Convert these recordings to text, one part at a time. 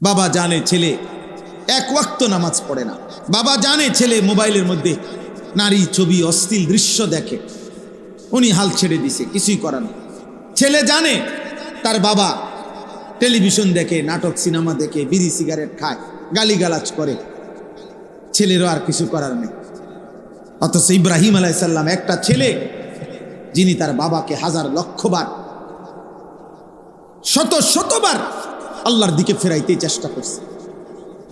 বাবা জানে ছেলে এক ওয়াক্ত নামাজ পড়ে না, বাবা জানে ছেলে মোবাইলের মধ্যে নারী ছবি অশ্লীল দৃশ্য দেখে, উনি হাল ছেড়ে দিছে, কিছুই করার নেই। ছেলে জানে তার বাবা টেলিভিশন দেখে, নাটক সিনেমা দেখে, বিড়ি সিগারেট খায়, গালিগালাজ করে, ছেলেরও আর কিছু করার নেই। অথচ ইব্রাহিম আলাইহিস সালাম একটা ছেলে যিনি তার বাবাকে হাজার লক্ষবার শত শতবার আল্লাহর দিকে ফেরাইতে চেষ্টা করছে।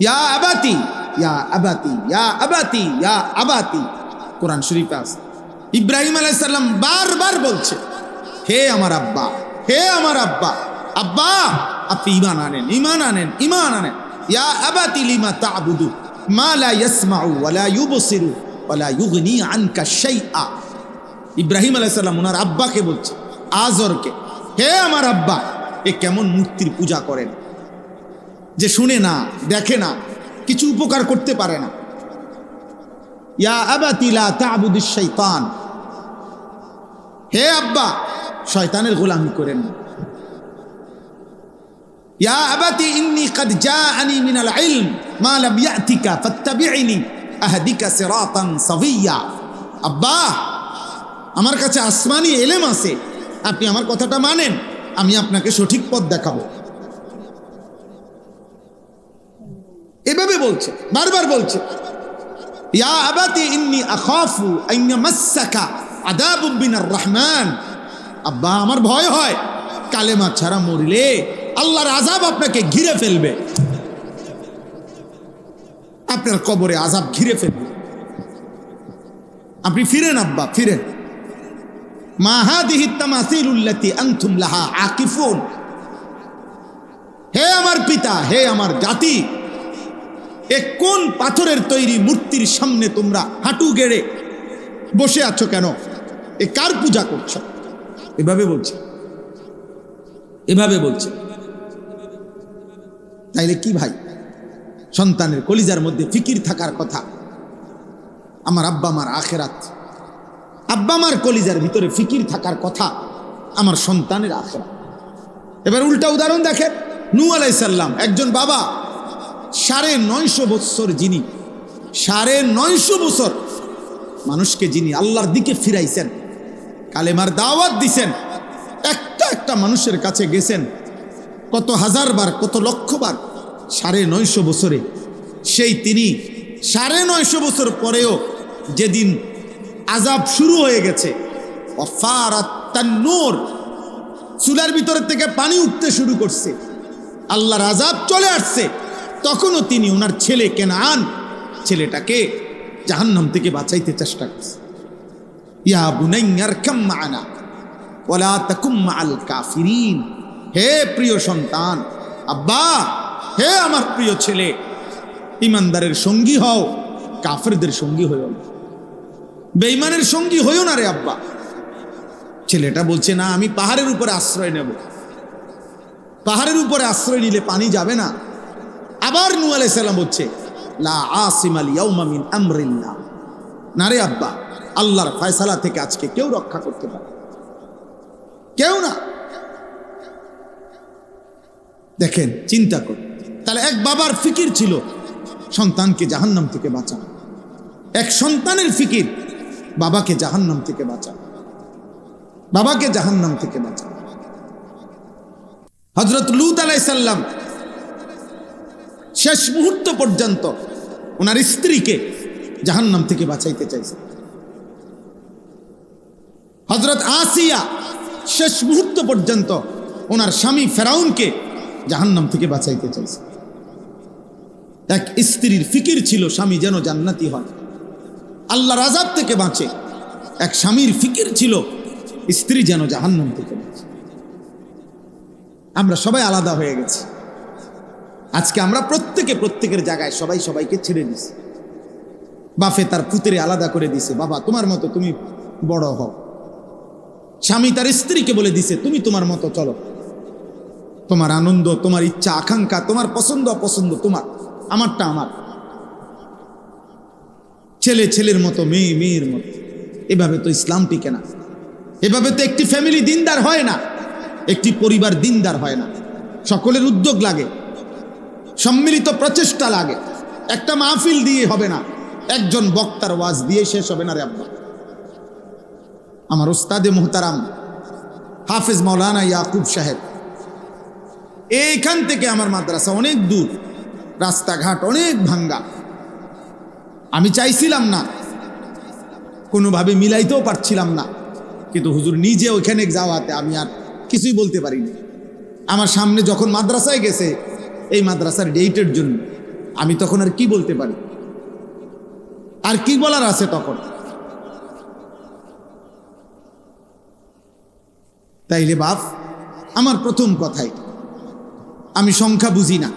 ইয়া আবাতি, ইয়া আবাতি, ইয়া আবাতি, ইয়া আবাতি, কোরআন শরীফে আছে। ইব্রাহিম আলাইহিস সালাম বারবার বলছে, হে আমার আব্বা, হে আমার আব্বা, আব্বা আপনি ঈমান আনেন, ঈমান আনেন, ঈমান আনেন। ইয়া আবাতি লিমা তা'বুদু মা লা ইয়াসমাউ ওয়া লা ইউবসিরু ওয়া লা ইউগনি আনকা শাইআ। ইব্রাহিম আলাইহিস সালাম ওনার আব্বাকে বলছে, আজরকে, হে আমার আব্বা, এ কেমন মূর্তির পূজা করেন যে শুনে না, দেখে না, কিছু উপকার করতে পারে না। ইয়া আবাতি লা তা'বুদিশ শাইতান, হে আব্বা শয়তানের গোলামি করেন না। ইয়া আবাতি ইন্নী ক্বাদ জাআনি মিনাল ইলম মা লাম ইয়াতিকা ফাত্তাবি'নি আহদিকা সিরাতান সাবিয়্যা। আব্বা আমার কাছে আসমানি ইলম আছে, আপনি আমার কথাটা মানেন, আমি আপনাকে সঠিক পথ দেখাবো। এভাবে বলছে, বারবার বলছে। ইয়া আবাতি ইন্নী আখাফু আন ইয়ামাসসাকা আযাবুম মিনার রহমান। আব্বা আমার ভয় হয় কালেমা ছাড়া মরলে আল্লাহর আযাব আপনাকে ঘিরে ফেলবে, আপনার কবরে আযাব ঘিরে ফেলবে। আপনি ফিরেন আব্বা, ফিরেন। মা হাদিহি তামাসিলুল্লাতী আনতুম লাহা আকিফুন। হে আমার পিতা, হে আমার জাতি, এ কোন পাথরের তৈরি মূর্তির সামনে তোমরা হাঁটু গেড়ে বসে আছো কেন? এ কার পূজা করছো? এভাবে বলছে, এভাবে বলছে। তাইলে কি ভাই, সন্তানের কলিজার মধ্যে ফিকির থাকার কথা আমার আব্বা আমার আখেরাত, আব্বা আমার কলিজার ভিতরে ফিকির থাকার কথা আমার সন্তানের আখেরাত। এবার উল্টা উদাহরণ দেখেন, নূহ আলাইহিস সালাম একজন বাবা, 950 বছর যিনি 950 বছর মানুষকে যিনি আল্লাহর দিকে ফিরাইছেন, কালেমার দাওয়াত দিছেন, একটা একটা মানুষের কাছে গেছেন কত হাজার বার, কত লক্ষ বার, 950 বছরে সেই তিনি 950 বছর পরেও যেদিন আযাব শুরু হয়ে গেছে, ওয়াফারাত তান্নুর, চুলার ভিতর থেকে পানি উঠতে শুরু করছে, আল্লাহর আযাব চলে আসছে, তখনও তিনি ওনার ছেলে কেনান, ছেলেটাকে জাহান্নাম থেকে বাঁচাইতে চেষ্টা করছে। ইয়া বুনাইয়া আরকাম মা'ানা ওয়া লা তাকুম মা'আল কাফিরিন। হে প্রিয় সন্তান, আব্বা, হে আমার প্রিয় ছেলে, ইমানদারের সঙ্গী হও, কাফেরদের সঙ্গী হইও না, বেঈমানের সঙ্গী হইও না রে আব্বা। ছেলেটা বলছে, না আমি পাহাড়ের উপরে আশ্রয় নেব। পাহাড়ের উপরে আশ্রয় নিলে পানি যাবে না। আবার নূহ আলাইহিস সালাম বলছে, লা আসিমাল ইয়াউমা মিন আমরিল্লাহ। না রে আব্বা, আল্লাহর ফয়সালা থেকে আজকে কেউ রক্ষা করতে পারে, কেউ না। দেখেন, চিন্তা করুন, তাহলে এক বাবার ফিকির ছিল সন্তানকে জাহান্নাম থেকে বাঁচানো, এক সন্তানের ফিকির বাবাকে জাহান্নাম থেকে বাঁচানো, বাবাকে জাহান্নাম থেকে বাঁচানো। হযরত লূত আলাইহিস সালাম শেষ মুহূর্ত পর্যন্ত ওনার স্ত্রীকে জাহান্নাম থেকে বাঁচাইতে চাইছে। হযরত আসিয়া শেষ মুহূর্ত পর্যন্ত ওনার স্বামী ফেরাউনকে জাহান্নাম থেকে বাঁচাইতে চাইছে। এক স্ত্রীর ফিকির ছিল স্বামী যেন জান্নাতি হয়, আল্লাহর আযাব থেকে বাঁচে। এক স্বামীর ফিকির ছিল স্ত্রী যেন জাহান্নাম থেকে বাঁচে। আমরা সবাই আলাদা হয়ে গেছি আজকে। আমরা প্রত্যেকে প্রত্যেকের জায়গায় সবাই সবাইকে ছেড়ে দিছি। বাপে তার পুত্রে আলাদা করে দিছে, বাবা তোমার মতো তুমি বড় হও। স্বামী তার স্ত্রীকে বলে দিছে, তুমি তোমার মতো চলো, তোমার আনন্দ, তোমার ইচ্ছা আকাঙ্ক্ষা, তোমার পছন্দ অপছন্দ তোমার, আমারটা আমার। ছেলে ছেলের মতো, মেয়ে মেয়ের মতো। এভাবে তো ইসলাম টিকে না, এভাবে তো একটি ফ্যামিলি দিনদার হয় না, একটি পরিবার দিনদার হয় না। সকলের উদ্যোগ লাগে, সম্মিলিত প্রচেষ্টা লাগে। একটা মাহফিল দিয়ে হবে না, একজন বক্তার ওয়াজ দিয়ে শেষ হবে না রে আব্বা। আমার উস্তাদে মুহতারাম হাফেজ মাওলানা ইয়াকুব সাহেব, এইখান থেকে আমার মাদ্রাসা অনেক দূর, রাস্তাঘাট অনেক ভাঙ্গা। আমি চাইছিলাম না, কোনোভাবে মিলাইতেও পারছিলাম না, কিন্তু হুজুর নিজে ওইখানে যাওয়াতে আমি আর কিছুই বলতে পারিনি। আমার সামনে যখন মাদ্রাসায় গেছে এই মাদ্রাসার ডেটের জন্য, আমি তখন আর কি বলতে পারি, আর কি বলার আছে তখন? তাইলে বাপ, আমার প্রথম কথাই, আমি সংখ্যা বুঝি না,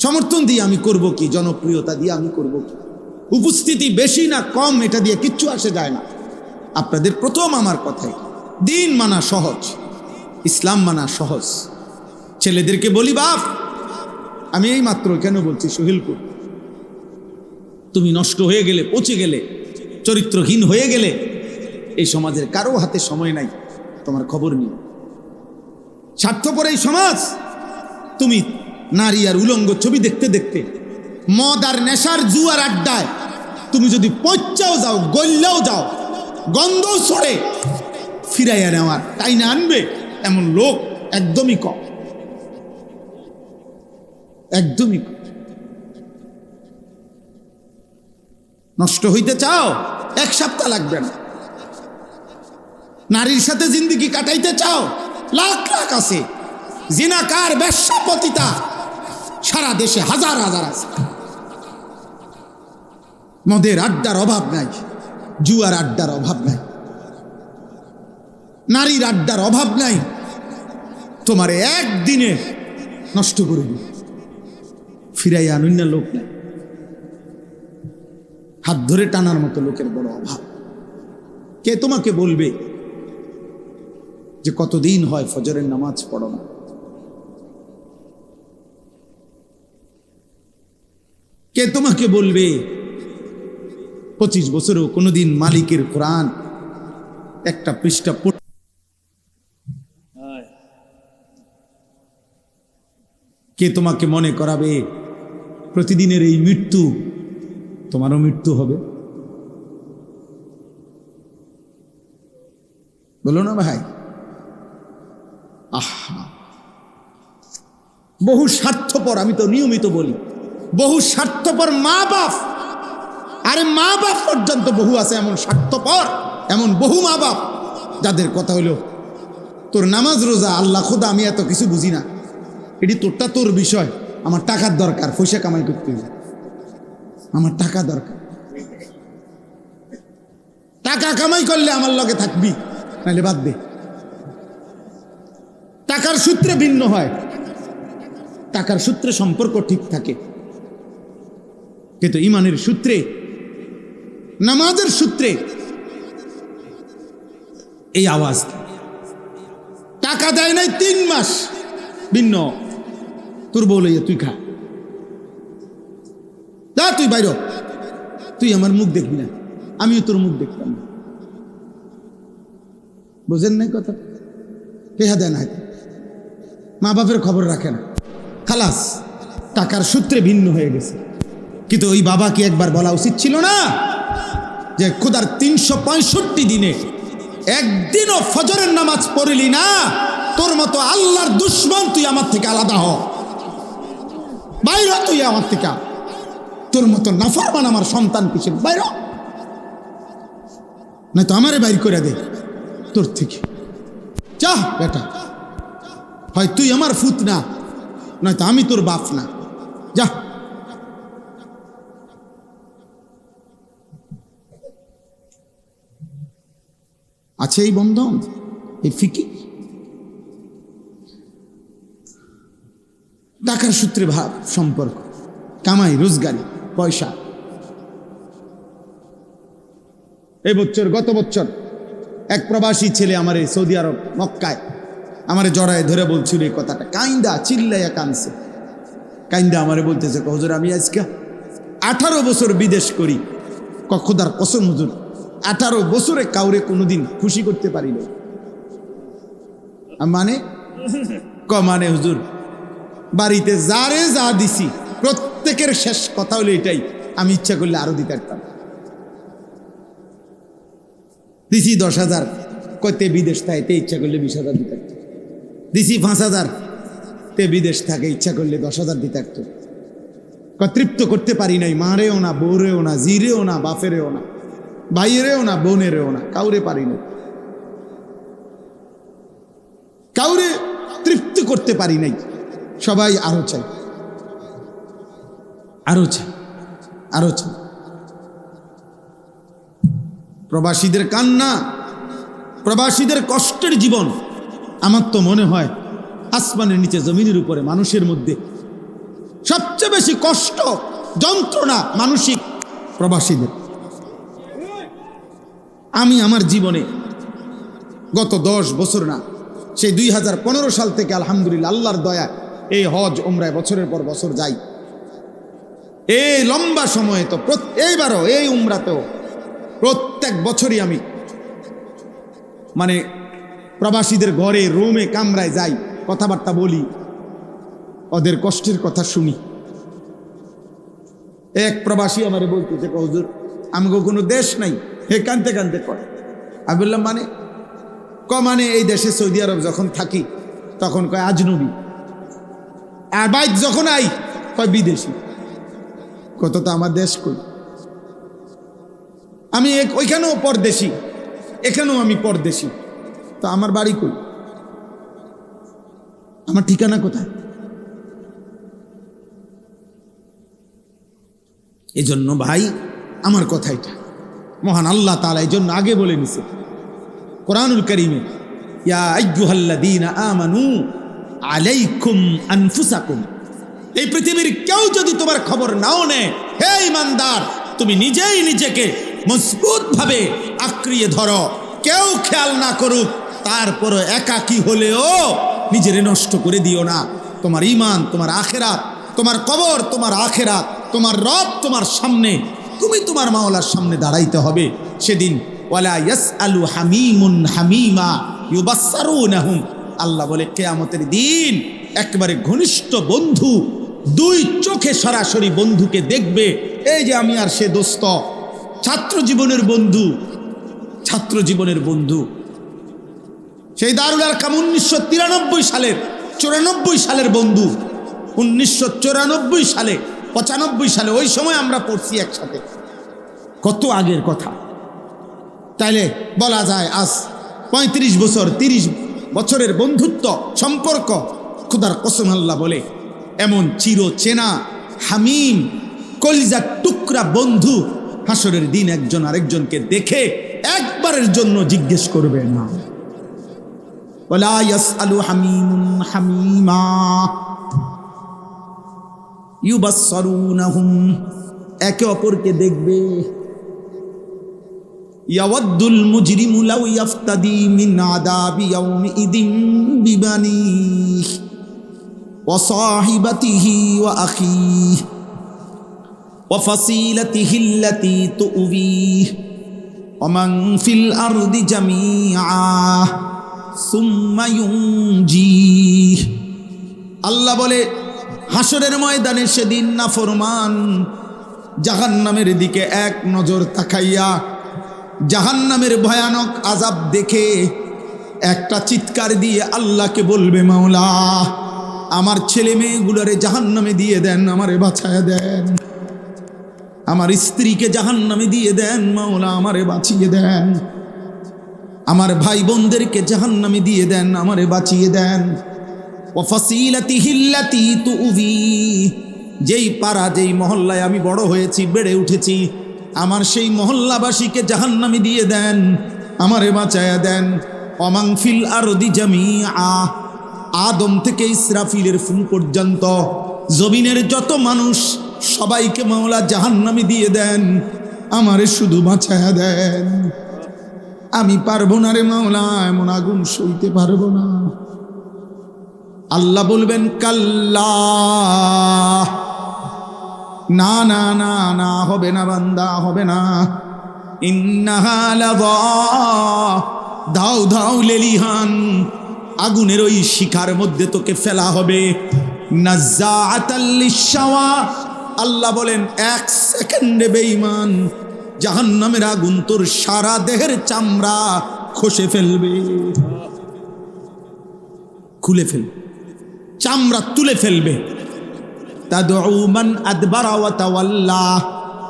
সমর্থন দিয়ে আমি করব কি, জনপ্রিয়তা দিয়ে আমি করব কি, উপস্থিতি বেশি না কম এটা দিয়ে কিচ্ছু আসে যায় না। আপনাদের প্রথম আমার কথাই, দিন মানা সহজ, ইসলাম মানা সহজ। ছেলেদেরকে বলি, বাপ আমি এই মাত্র কেন বলছি, সোহেলপুর তুমি নষ্ট হয়ে গেলে, পচে গেলে, চরিত্রহীন হয়ে গেলে, এই সমাজের কারো হাতে সময় নাই তোমার খবর নিয়ে। স্বার্থপর এই সমাজ, তুমি নারী আর উলঙ্গ ছবি দেখতে দেখতে, মদ আর নেশার জুয়ার আড্ডায় তুমি যদি পচাও যাও, গল্লাও যাও, গন্ধ ছড়ে, ফিরাইয়া নেওয়ার টাইনে আনবে এমন লোক একদমই কম, একদমই কম। নষ্ট হইতে চাও, এক সপ্তাহ লাগবে না। নারীর সাথে জিন্দেগি কাটাইতে চাও, লাখ লাখ আছে। জিনাকার, বেশ্যাপতিতা সারা দেশে হাজার হাজার আছে। মদের আড্ডার অভাব নাই, জুয়ার আড্ডার অভাব নাই, নারীর আড্ডার অভাব নাই। তোমারে একদিনে নষ্ট করে দিবে, ফিরাইয়া আনুন না লোক নাই। হাত ধরে টানার মতো লোকের বড় অভাব। কে তোমাকে বলবে যে কতদিন হয় ফজরের নামাজ পড়ো না? কে তোমাকে বলবে 25 বছরেও কোনোদিন মালিকের কোরআন একটা পৃষ্ঠা পড়? কে তোমাকে মনে করাবে প্রতিদিনের এই মৃত্যু তোমারও মৃত্যু হবে? বলো না ভাই। আহা, বহু স্বার্থপর, আমি তো নিয়মিত বলি, বহু স্বার্থপর মা বাপ। আরে মা বাপ পর্যন্ত বহু আছে এমন স্বার্থপর, এমন বহু মা বাপ যাদের কথা হইল, তোর নামাজ রোজা আল্লাহ খোদা আমি এত কিছু বুঝি না, এটি তোরটা তোর বিষয়, আমার টাকার দরকার, পয়সা কামাই করতে হবে, আমার টাকা দরকার, টাকা কামাই করলে আমার লগে থাকবি, নাহলে বাদ দে। টাকার সূত্রে ভিন্ন হয়, টাকার সূত্রে সম্পর্ক ঠিক থাকে, কিন্তু ইমানের সূত্রে, নামাজের সূত্রে এই আওয়াজ। টাকা দেয় নাই 3 মাস, ভিন্ন। তোর বউ লইয়া তুই খা, যা তুই বাইর, তুই আমার মুখ দেখবি না, আমিও তোর মুখ দেখতাম না। বুঝেন নাই কথা? কেহা দেয় না, মা বাপের খবর রাখে না, খালাস, টাকার সূত্রে ভিন্ন হয়ে গেছে। কিন্তু ওই বাবাকে একবার বলা উচিত ছিল না যে খোদার 365 দিনে একদিনও ফজরের নামাজ পড়লি না, তোর মতো আল্লাহর দুশ্মন, তুই আমার থেকে আলাদা হ, বাইর হ তুই আমার থেকে, তোর মতো নাফরমান আমার সন্তান পিছনে বাইর, নয়তো আমারে বাইর করে দে তোর থেকে। যা বেটা, হয় তুই আমার ফুত না, নয়তো আমি তোর বাপ না, যা। আছে এই বন্ধন, এই ফিকি, টাকার সূত্রে ভাব সম্পর্ক, কামাই রোজগারি পয়সা। এই বছর, গত বছর এক প্রবাসী ছেলে আমারে সৌদি আরব মক্কায় আমারে জড়ায় ধরে বলছিল এই কথাটা, কাইন্দা চিল্লাইয়া কানছে, কাইন্দা আমারে বলতেছে, হুজুর আমি আজকে 18 বছর বিদেশ করি, খোদার কসম হুজুর 18 বছরে কাউরে কোনোদিন খুশি করতে পারি না। মানে মানে হুজুর বাড়িতে যারে যা দিছি প্রত্যেকের শেষ কথা হলো এটাই, আমি ইচ্ছা করলে আরো দিতে পারতাম। দিছি 10,000, কইতে বিদেশ থাকে, তে ইচ্ছা করলে 20,000 দিতে পারত। দিছি 5,000, তে বিদেশ থাকে, ইচ্ছা করলে 10,000 দিতে পারত। তৃপ্ত করতে পারি নাই, মারেও না, বউরেও না, জিরেও না, বাপেরেও না, ভাইয়েরেও না, বোনেরেও না, কাউরে পারি না, কাউরে তৃপ্ত করতে পারি নাই। সবাই আরো চাই, আরো চাই, আরো চাই। প্রবাসীদের কান্না, প্রবাসীদের কষ্টের জীবন, আমার তো মনে হয় আসমানের নিচে জমিনের উপরে মানুষের মধ্যে সবচেয়ে বেশি কষ্ট যন্ত্রণা মানসিক প্রবাসীদের। আমি আমার জীবনে গত 10 বছর না, সেই 2015 সাল থেকে আলহামদুলিল্লাহ আল্লাহর দয়া এই হজ উমরায় বছরের পর বছর যাই। এই লম্বা সময়ে তো এইবারও এই উমরাতেও প্রত্যেক বছরই আমি মানে প্রবাসীদের ঘরে রুমে কামরায় যাই, কথাবার্তা বলি, ওদের কষ্টের কথা শুনি। এক প্রবাসী আমারে বলতেছে, হুজুর আমাকে কোনো দেশ নাই, হে কানতে কানতে করে। আমি বললাম মানে এই দেশে সৌদি আরব যখন থাকি তখন কয় আজনবী, আর বাইক যখন আই কয় বিদেশি। কত তো আমার দেশ কই, আমি ওইখানেও পরদেশি, এখানেও আমি পরদেশি, তো আমার বাড়ি কই, আমার ঠিকানা কোথায়? এই জন্য ভাই আমার কথা এটা, মহান আল্লাহ তাআলা এই জন্য আগে বলে নিছে কোরআনুল কারীমে, ইয়া আইয়ুহাল্লাযীনা আমানু আলাইকুম আনফুসাকুম। এই পৃথিবীর কেউ যদি তোমার খবর নাও নেয়, হে ঈমানদার, তুমি নিজেই নিজেকে মজবুত ভাবে আঁকড়িয়ে ধরো। কেউ খেয়াল না করুক, তারপরও একাকী হলেও নিজেরে নষ্ট করে দিও না। তোমার ঈমান, তোমার আখিরাত, তোমার কবর, তোমার আখিরাত, তোমার রব তোমার সামনে, তুমি তোমার মাওলার সামনে দাঁড়াইতে হবে সেদিন। ওয়ালা ইয়াসআলু হামিমুন হামিমা ইউবাসসারুনাহুম। আল্লাহ বলে কিয়ামতের দিন একেবারে ঘনিষ্ঠ বন্ধু দুই চোখে সরাসরি বন্ধুকে দেখবে। এই যে আমি আর সে দোস্ত, ছাত্র জীবনের বন্ধু, ছাত্র জীবনের বন্ধু, সেই দারুল আরকাম 1993 সালের 94 সালের বন্ধু, 1994 সালে 95 সালে, ওই সময় আমরা পড়ছি একসাথে, কত আগের কথা। তাইলে বলা যায় আজ 35 বছর 30 বছরের বন্ধুত্ব সম্পর্ক। খুদার কসম আল্লাহ বলে এমন চির চেনা হামিম কলিজার টুকরা বন্ধু হাসরের দিন একজন আরেকজনকে দেখে একবারের জন্য জিজ্ঞেস করবে না। ওয়ালা ইয়াসআলু হামিমুন হামিমা ইউবাসসারুনাহুম। একে অপরকে দেখবে। ইয়াওয়াদ্দুল মুজরিমু লাউ ইয়াফতাদি মিন আযাবি ইয়াউমিইদিন বিবানিহি ওয়া সাহিবাতিহি ওয়া আখিহি ওয়া ফাসিলাতিহি আল্লাতী তুউবিহি ওয়া মান ফিল আরদি জামিআ সুম্মা ইউনজিহি। আল্লাহ বলে হাসরের ময়দানে সেদিন নাফরমান জাহান্নামের দিকে এক নজর তাকাইয়া জাহান্নামের ভয়ানক আযাব দেখে একটা চিৎকার দিয়ে আল্লাহকে বলবে, মাওলা আমার ছেলে মেয়েগুলোরে জাহান্নামে দিয়ে দেন, আমারে বাঁচায়া দেন। আমার স্ত্রীকে জাহান্নামে দিয়ে দেন, মাওলা আমারে বাঁচিয়ে দেন। আমার ভাই বোনদেরকে জাহান্নামে দিয়ে দেন, আমারে বাঁচিয়ে দেন। ওয়া ফাসিলাতিহি আল্লাতী তুউবি। যেই পাড়া যেই মহল্লায় আমি বড় হয়েছি, বেড়ে উঠেছি, আমার সেই মহল্লাবাসীকে জাহান্নামে দিয়ে দেন, আমারে বাঁচায়া দেন। ওয়া মান ফিল আরদি জামিআ। আদম থেকে ইসরাফিলের ফুল পর্যন্ত জমিনের যত মানুষ সবাইকে মাওলা জাহান্নামে দিয়ে দেন, আমারে শুধু বাঁচায়া দেন। আমি পারবো না রে মাওলা, এমন আগুন সইতে পারবো না। আল্লাহ বলবেন, কাল্লা, না না না না, হবে না বান্দা, হবে না। ইন্নাহা লাযা, দাও দাও লেলিহান, আগুনের ওই শিখার মধ্যে তোকে ফেলা হবে। নাজ্জাআতাল লিশ-শাওয়া, আল্লাহ বলেন 1 সেকেন্ডে বেঈমান জাহান্নামের আগুন তোর সারা দেহের চামড়া খসে ফেলবে, খুলে ফেলবে, চামড়া তুলে ফেলবে। তাদউ মান আদবারা ওয়া তাওয়াল্লা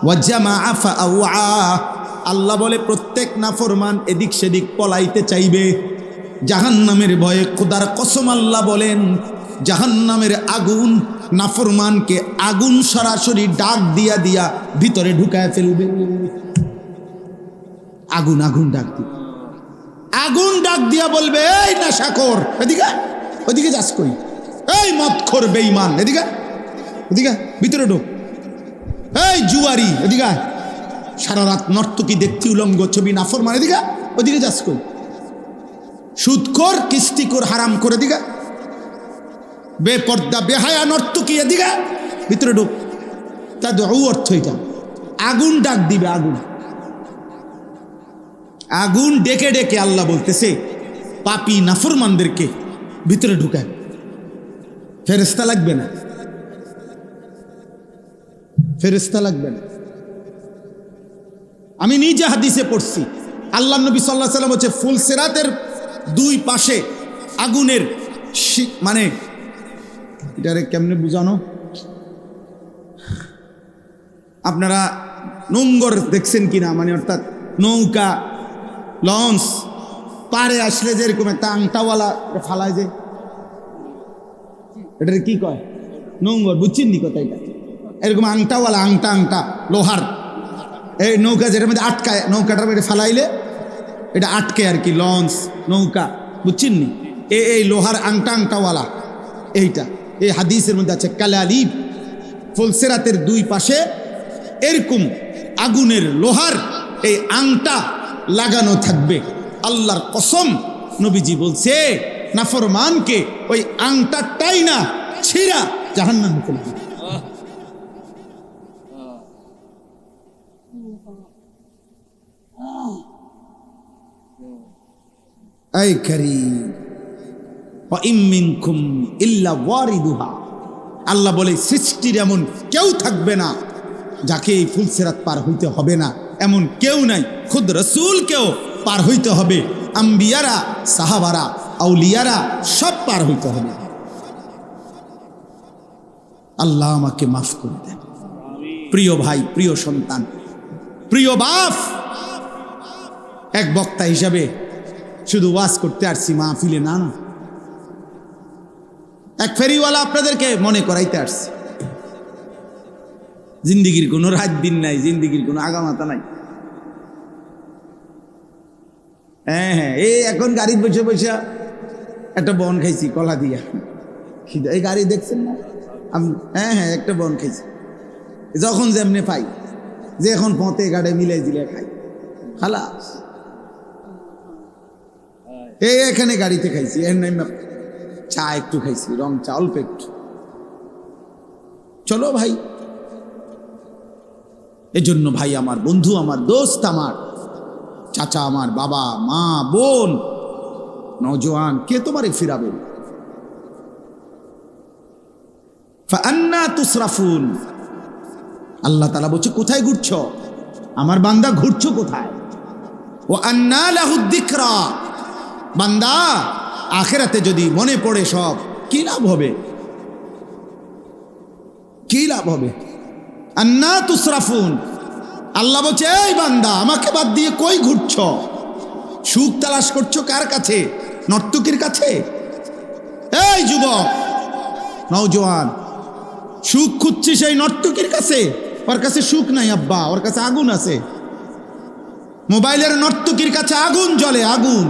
ওয়া জামাআ ফাআওয়া, আল্লাহ বলে প্রত্যেক নাফরমান এদিক সেদিক পলাইতে চাইবে জাহান্নামের ভয়ে। খোদার কসম আল্লাহ বলেন জাহান্নামের আগুন নাফরমানকে আগুন সরাসরি ডাক দিয়া দিয়া ভিতরে ঢুকায় ফেলবে। আগুন আগুন ডাক দিয়ে, আগুন ডাক দিয়া বলবে এই নেশাখোর এদিকে, ওইদিকে যাস কই, এই মদখোর বেঈমান এদিকে, এদিকে ভিতরে ঢোক, এই জুয়ারি এদিকে, সারা রাত নর্তকী দেখতি উলঙ্গ ছবি নাফরমান এদিকে, ওইদিকে যাস কই, সুদখোর কিস্তিখোর হারাম করে দিগা, বেপর্দা বেহায়া নর্তকী এদিকে ভিতরে ঢোক। তাদের অর্থ এটা, আগুন ডাক দিবে, আগুন আগুন ডেকে ডেকে আল্লাহ বলতেছে পাপী নাফরমানদেরকে ভিতরে ঢুকায়। ফেরেশতা লাগবে না, ফেরেশতা লাগবে না। আমি নিজে হাদিসে পড়ছি, আল্লাহ নবী সাল্লাল্লাহু আলাইহি ওয়াসাল্লাম হচ্ছে ফুলসিরাতের দুই পাশে আগুনের মানে এটারে কেমনে বুঝানো, আপনারা নোঙ্গর দেখছেন কিনা, মানে অর্থাৎ নৌকা লঞ্চ পারে আসলে যেরকম একটা আংটাওয়ালা ফালায়, যে এটার কি কয় নোঙ্গর, বুঝছেন নি কথা, এটা এরকম আংটাওয়ালা, আংটা আংটা লোহার এই নৌকা যেটার মধ্যে আটকায়, নৌকাটার মধ্যে ফালাইলে এটা আটকে আর কি, লঞ্চ নৌকা, বুঝছেন নি, এই লোহার আংটা আংটাওয়ালা এইটা, এই হাদিসের মধ্যে আছে কালালিব, ফুলসিরাতের দুই পাশে এরকম আগুনের লোহার এই আংটা লাগানো থাকবে। আল্লাহর কসম নবীজি বলছে নাফরমানকে ওই আংটাটাই না ছিঁড়া জাহান্নামে ফেলবে। আই কারীম ওয়া ইম মিনকুম ইল্লা ওয়ারিদুহা, আল্লাহ বলে সৃষ্টির এমন কেউ থাকবে না যাকে এই ফুলসিরাত পার হইতে হবে না, এমন কেউ নাই। খুদ রাসূলকেও পার হইতে হবে, আম্বিয়ারা, সাহাবারা, আউলিয়ারা সব পার হইতে হবে। আল্লাহ আমাকে মাফ করে দেন। প্রিয় ভাই, প্রিয় সন্তান, প্রিয় বাপ, এক বক্তা হিসাবে শুধু ওয়াজ করতে আসছি মাহফিলে না, না, এক ফেরিওয়ালা আপনাদেরকে মনে করাইতে আসছি। জিন্দিগির কোনো রাত দিন নাই, জিন্দিগির কোনো আগামাতা নাই। হ্যাঁ হ্যাঁ, এই এখন গাড়ি বসে বসে একটা বন খাইছি কলা দিয়া, এই গাড়ি দেখছেন না, হ্যাঁ হ্যাঁ একটা বন খাইছি, যখন যেমনে পাই, যে এখন পথে গাড়ি মিলাই দিলে খাই, খালাস। এই এখানে গাড়িতে খাইছি, এর নাম চা একটু খাইছি, রং চা অল্প একটু। চলো ভাই, এজন্য ভাই আমার, বন্ধু আমার, দোস্ত আমার, চাচা আমার, বাবা মা বোন, নওজোয়ান, কে তোমারে ফিরাবে? ফাআন্না তুসরাফুন, আল্লাহ তাআলা বলছে কোথায় ঘুরছো আমার বান্দা, ঘুরছো কোথায়? ওয়া আন্না লাহুদ যিকরা, বান্দা আখিরাতে যদি মনে পড়ে সব, কি লাভ হবে? কি লাভ হবে? আন্না তুসরাফুন, আল্লাহ বলছে এই বান্দা আমাকে বাদ দিয়ে কই ঘুরছ? সুখ তালাশ করছো কার কাছে? নর্তকীর কাছে? এই যুবক নওজোয়ান, সুখ খুঁজছিস এই নর্তকীর কাছে? ওর কাছে সুখ নাই আব্বা, ওর কাছে আগুন আছে। মোবাইলের নর্তকীর কাছে আগুন জ্বলে, আগুন।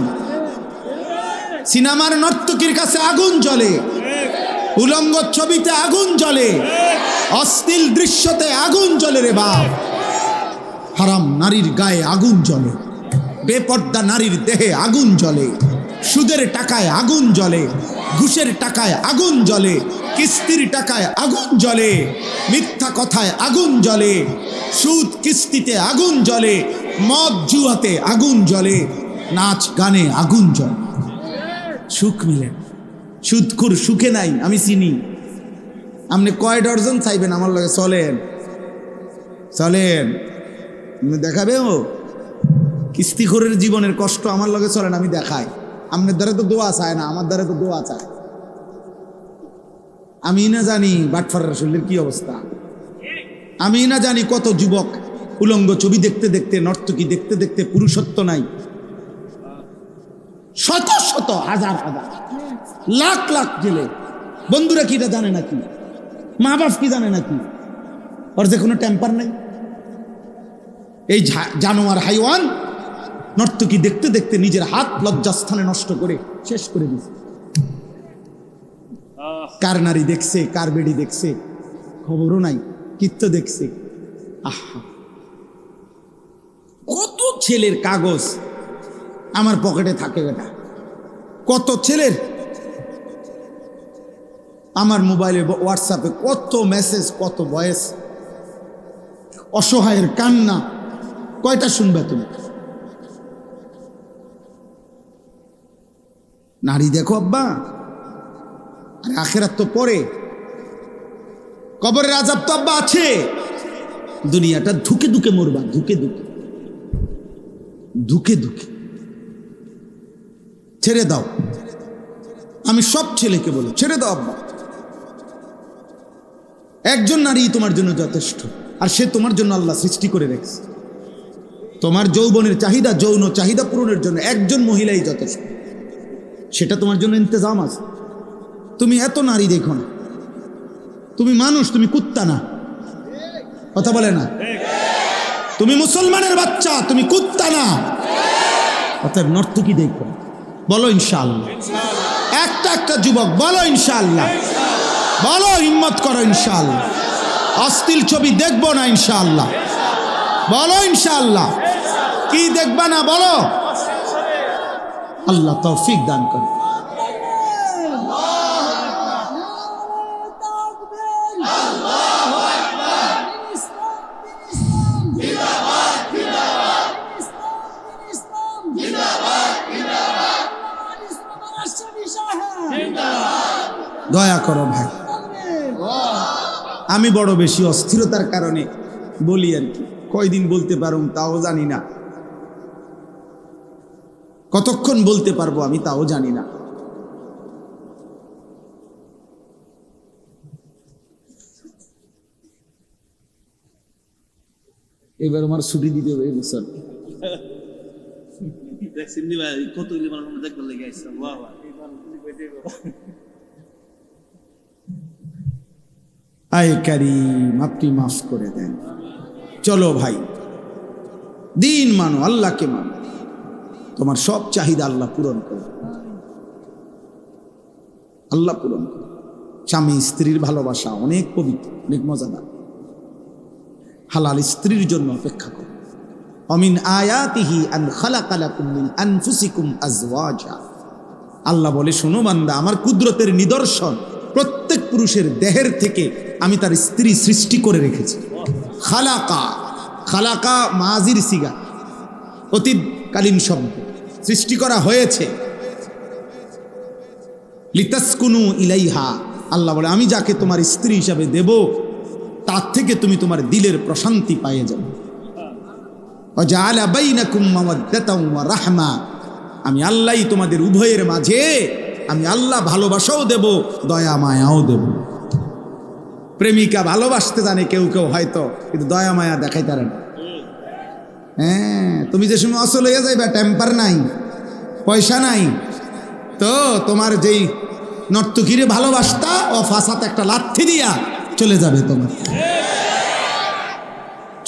সিনেমার নর্তকীর কাছে আগুন জ্বলে, উলঙ্গ ছবিতে আগুন জ্বলে, অশ্লীল দৃশ্যতে আগুন জ্বলে রে বাপ। হারাম নারীর গায়ে আগুন জ্বলে, বেপর্দা নারীর দেহে আগুন জ্বলে, সুদের টাকায় আগুন জ্বলে, ঘুষের টাকায় আগুন জ্বলে, কিস্তির টাকায় আগুন জ্বলে, মিথ্যা কথায় আগুন জ্বলে, সুদ কিস্তিতে আগুন জ্বলে, মদ জুয়াতে আগুন জ্বলে, নাচ গানে আগুন জ্বলে। সুখ মিলে, সুদখোর সুখে নাই, আমি চিনি। আপনি কয় ডর্জন চাইবেন আমার লগে? চলেন চলেন, দেখাবে ও কিস্তিখোরের জীবনের কষ্ট আমার লগে চলেন, আমি দেখাই। আপনার দ্বারা তো দোয়া চায় না, আমার দ্বারা তো দোয়া চায়। আমি না জানি বাটফার শরীরের কি অবস্থা, আমি না জানি কত যুবক উলঙ্গ ছবি দেখতে দেখতে, নর্তকী দেখতে দেখতে পুরুষত্ব নাই, শত শত হাজার হাজার লাখ লাখ জেলে। বন্ধুরা কি এটা জানে নাকি? মা বাপ কি জানে নাকি? ওর যে কোনো টেম্পার নেই। এই জানোয়ার হাইওয়ান নর্তকী দেখতে দেখতে নিজের হাত লজ্জাস্থানে নষ্ট করে শেষ করে দিয়েছে। কার নারী দেখছে, কার বেডি দেখছে খবরও নাই, কিত্ত দেখছে। আহা, কত ছেলের কাগজ আমার পকেটে থাকে বেটা, কত ছেলের আমার মোবাইলে হোয়াটসঅ্যাপে কত মেসেজ, কত ভয়েস, অসহায়ের কান্না। কয়টা শুনবে তুমি? নারী দেখো আব্বা, আর আখেরাত তো পরে, কবরের আযাব তো আব্বা আছে। দুনিয়াটা ধুকে ধুকে মরবা, ধুকে ধুকে ধুকে ধুকে। ছেড়ে দাও, আমি সব ছেলেকে বলি ছেড়ে দাও আব্বা। একজন নারী তোমার জন্য যথেষ্ট, আর সে তোমার জন্য আল্লাহ সৃষ্টি করে রেখেছে। তোমার যৌবনের চাহিদা, যৌন চাহিদা পূরণের জন্য একজন মহিলাই যথেষ্ট, সেটা তোমার জন্য ইন্তজাম আছে। তুমি এত নারী দেখো না, তুমি মানুষ, তুমি কুত্তা না। কথা বলে না? তুমি মুসলমানের বাচ্চা, তুমি কুত্তা না। অতএব নর্তকী দেখো, বলো ইনশাআল্লাহ। একটা একটা যুবক বলো ইনশাআল্লাহ, বলো হিম্মত করো ইনশাআল্লাহ। অশ্লীল ছবি দেখবো না ইনশাআল্লাহ, বলো ইনশাআল্লাহ। কি দেখবা না বলো? আল্লাহ তৌফিক দান করে। দয়া করো ভাই, আমি বড় বেশি অস্থিরতার কারণে বলি আর কি। কয়দিন বলতে পারুম তাও জানি না, কতক্ষণ বলতে পারবো আমি তাও জানি না। এবার আমার ছুটি দিতে হবে এই বছর। আয় কারীম, আপনি মাফ করে দেন। চলো ভাই, দিন মানো, আল্লাহকে মানো, তোমার সব চাহিদা আল্লাহ পূরণ করে, আল্লাহ পূরণ করে। স্বামী স্ত্রীর ভালোবাসা অনেক পবিত্র, অনেক মজাদার। হালাল স্ত্রীর জন্য অপেক্ষা করো। অমিন আয়াতিহি আন খালাকা লাকুম মিন আনফুসিকুম আজওয়াজা। আল্লাহ বলে, শোনো বান্দা, আমার কুদরতের নিদর্শন, প্রত্যেক পুরুষের দেহের থেকে আমি তার স্ত্রী সৃষ্টি করে রেখেছি। খালাকা, খালাকা মাজির সিগা, অতীতকালীন শব্দ। সৃষ্টি করা হয়েছে। লিতাসকুনু ইলাইহা, আল্লাহ বলে আমি যাকে তোমার স্ত্রী হিসাবে দেব তার থেকে তুমি তোমার দিলের প্রশান্তি পাইয়ে যাবে। ওয়াজআলা বাইনাকুম মাওয়াদ্দাতাও ওয়া রাহমা, আমি আল্লাহই তোমাদের উভয়ের মাঝে, আমি আল্লাহ ভালোবাসাও দেব, দয়া মায়াও দেব। প্রেমিকা ভালোবাসতে জানে কেউ কেউ হয়তো, কিন্তু দয়া মায়া দেখাইতে পারে না। হ্যাঁ, তুমি যে সময় অসল হয়ে যাইবা, টেম্পার নাই, পয়সা নাই, তো তোমার যেই নর্তকীরে ভালোবাসতা ও ফাঁসাতে একটা লাথি দিয়া চলে যাবে, তোমার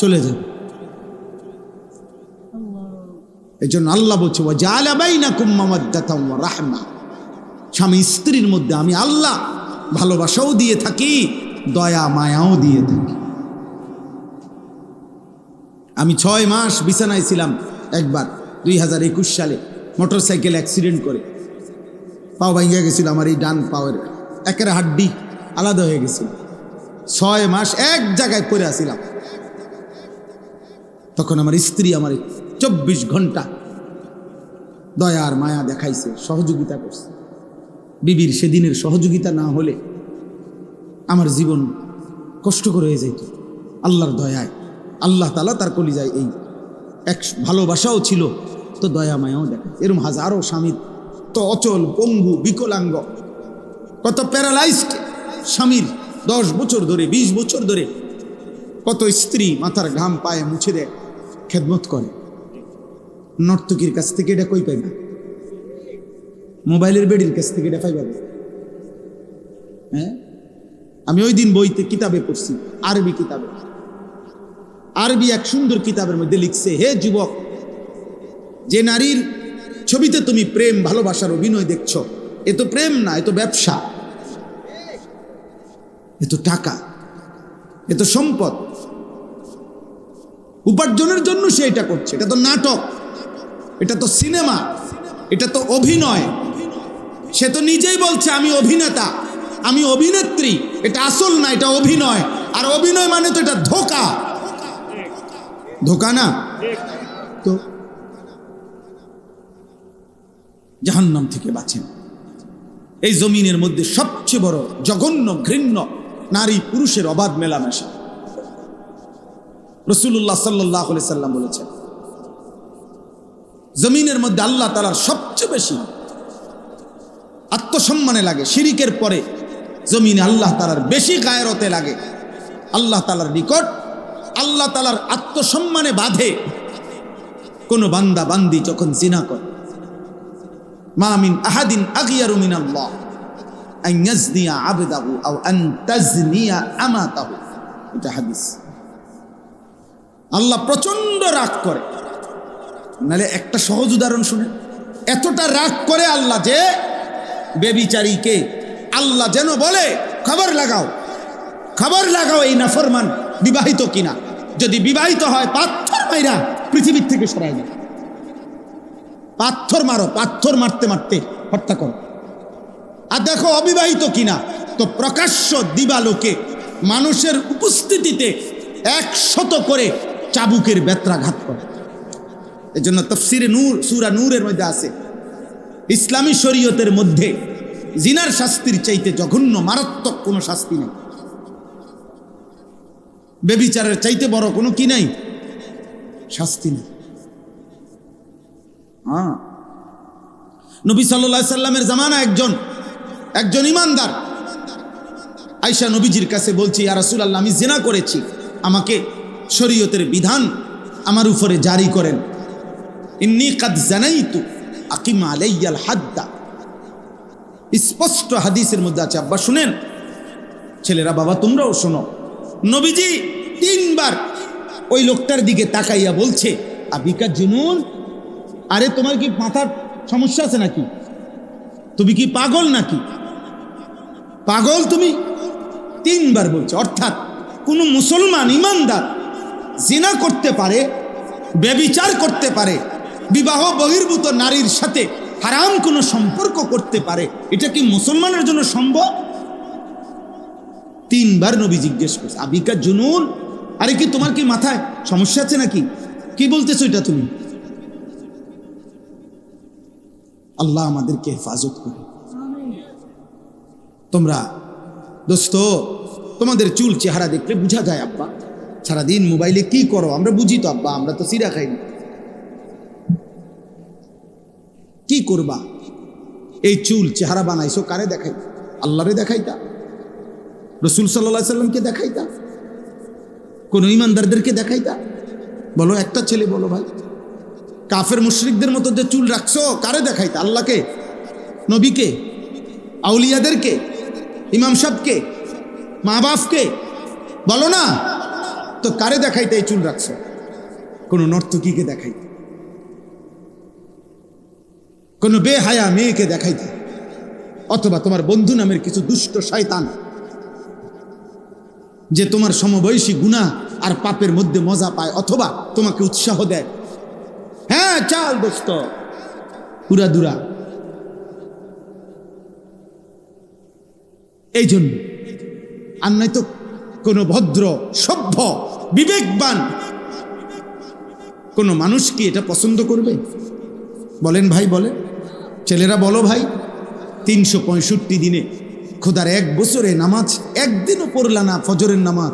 চলে যাবে। এই জন্য আল্লাহ বলছে, ওয়াজআলা বাইনাকুম মাওয়াদ্দাতাও ওয়া রাহমা, স্বামী স্ত্রীর মধ্যে আমি আল্লাহ ভালোবাসাও দিয়ে থাকি, দয়া মায়াও দিয়ে থাকি। আমি 6 মাস বিছানায় ছিলাম একবার 2021 সালে, মোটরসাইকেল অ্যাক্সিডেন্ট করে পাও ভাঙিয়া গেছিল। আমার এই ডান পাওয়ের একের হাড্ডি আলাদা হয়ে গেছিল। 6 মাস এক জায়গায় পড়ে আসিলাম। তখন আমার স্ত্রী আমার 24 ঘন্টা দয়ার মায়া দেখাইছে, সহযোগিতা করছে। বিবির সেদিনের সহযোগিতা না হলে আমার জীবন কষ্টকর হয়ে যেত। আল্লাহর দয়ায় আল্লাহ তাআলা তার কলিজায় এই এক ভালোবাসাও ছিল, তো দয়া মায়াও দেখা। এরকম হাজারো স্বামীর তো অচল, পঙ্গু, বিকলাঙ্গ, কত প্যারালাইজড স্বামীর 10 বছর ধরে 20 বছর ধরে কত স্ত্রী মাথার ঘাম পায়ে মুছে দেয়, খেদমত করে। নর্তকীর কাছ থেকে এটা কই পাইবা? মোবাইলের বেডির কাছ থেকে এটা পাইবা? হ্যাঁ, আমি ওই দিন বইতে কিতাবে পড়ছি, আরবি কিতাবে, আরবি এক সুন্দর কিতাবের মধ্যে লিখছে, হে যুবক, যে নারীর ছবিতে তুমি প্রেম ভালোবাসার অভিনয় দেখছো, এ তো প্রেম না, এ তো ব্যবসা, এ তো টাকা, এ তো সম্পদ, উপার্জনের জন্য সে এটা করছে। এটা তো নাটক, এটা তো সিনেমা, এটা তো অভিনয়। সে তো নিজেই বলছে আমি অভিনেতা, আমি অভিনেত্রী। এটা আসল না, এটা অভিনয়। আর অভিনয় মানে তো এটা ধোঁকা, ধোঁকা না? তো জাহান্নাম থেকে বাঁচেন। এই জমিনের মধ্যে সবচেয়ে বড় জঘন্য ঘৃণ্য নারী পুরুষের অবাধ মেলামেশা। রাসূলুল্লাহ সাল্লাল্লাহু আলাইহি সাল্লাম বলেছেন, জমিনের মধ্যে আল্লাহ তাআলার সবচেয়ে বেশি আত্মসম্মানে লাগে, শিরিকের পরে জমিনে আল্লাহ তাআলার বেশি গায়রতে লাগে। আল্লাহ তাআলার নিকট আল্লাহ তাআলার আত্মসম্মানে বাঁধে কোন বান্দা বান্দি যখন জিনা করে। মা মিন আহাদিন আগিয়ারু মিনাল্লাহ আন ইয়াজনিয়া আবদাহু আও আন তাজনিয়া আমাতাহু, এটা হাদিস। আল্লাহ প্রচন্ড রাগ করে। নালে একটা সহজ উদাহরণ শুনে, এতটা রাগ করে আল্লাহ যে বেবিচারীকে আল্লাহ যেন বলে খবর লাগাও, খবর লাগাও এই নাফরমান বিবাহিত কিনা। যদি বিবাহিত হয় পাথর মাইরা পৃথিবীর থেকে সরাই দাও, পাথর মারো, পাথর মারতে মারতে হত্যা করো। আর দেখো অবিবাহিত কিনা, তো প্রকাশ্য দিবালোকে মানুষের উপস্থিতিতে 100 করে চাবুকের বেত্রাঘাত করে। এই জন্য তাফসিরে নূর, সূরা নূরের মধ্যে আছে, ইসলামী শরীয়তের মধ্যে জিনার শাস্তির চাইতে জঘন্য মারাত্মক কোনো শাস্তি নেই। বেবিচারের চাইতে বড় কোনো কি নাই, শাস্তি নেই। হ্যাঁ, নবী সাল্লাল্লাহু আলাইহি সাল্লামের জামানা একজন ইমানদার আয়েশা নবীজির কাছে বলছি, ইয়া রাসূলুল্লাহ, আমি জিনা করেছি, আমাকে শরীয়তের বিধান আমার উপরে জারি করেন। ইন্নী কাদ জানাইতু আকিম আলাইয়াল হাদ্দা। স্পষ্ট হাদিসের মধ্যে আছে। আব্বা শুনেন, ছেলেরা বাবা তোমরাও শোনো, নবীজি 3 বার ওই লোকটার দিকে তাকাইয়া বলছে, আবিকা জুনুন, আরে তোমার কি মাথার সমস্যা আছে নাকি? তুমি কি পাগল নাকি? পাগল তুমি? 3 বার বলছে। অর্থাৎ কোন মুসলমান ইমানদার জিনা করতে পারে, ব্যভিচার করতে পারে, বিবাহ বহির্ভূত নারীর সাথে হারাম কোনো সম্পর্ক করতে পারে, এটা কি মুসলমানের জন্য সম্ভব? 3 বার নবী জিজ্ঞেস করছে, আবিকা জুনুন, আরে কি তোমার কি মাথায় সমস্যা আছে নাকি? কি বলতেছো এটা তুমি? আল্লাহ আমাদেরকে হেফাজত করে। তোমরা দোস্ত, তোমাদের চুল চেহারা দেখলে বোঝা যায় আব্বা, সারাদিন মোবাইলে কি করো আমরা বুঝি তো আব্বা, আমরা তো সিরা খাইনি। কি করবা? এই চুল চেহারা বানাইছো কারে দেখাই? আল্লাহরে দেখাইতা, রাসূল সাল্লাল্লাহু আলাইহি সাল্লামকে দেখাইতা, কোন ইমানদারদেরকে দেখাইতা? বলো একটা ছেলে বলো ভাই। কাফের মুশরিকদের মতো যে চুল রাখছো কারে দেখাইতা? আল্লাহকে, নবীকে, আউলিয়াদেরকে, ইমাম সাহেবকে, মা বাপকে? বলো না তো কারে দেখাইতে এই চুল রাখছো? কোন নর্তকীকে দেখাইতে, কোন বেহায়া মেয়েকে দেখাইতে, অথবা তোমার বন্ধু নামের কিছু দুষ্ট শয়তান যে তোমার সমবয়সী গুনাহ আর পাপের মধ্যে মজা পায়, অথবা তোমাকে উৎসাহ দেয়, হ্যাঁ চাল দোস্ত পুরা দুরা। এই জন্য আর নাই তো কোনো ভদ্র সভ্য বিবেকবান কোনো মানুষ কি এটা পছন্দ করবে? বলেন ভাই, বলেন ছেলেরা, বলো ভাই। 365 দিনে খোদার 1 বছরে নামাজ একদিনও পড়লা না, ফজরের নামাজ।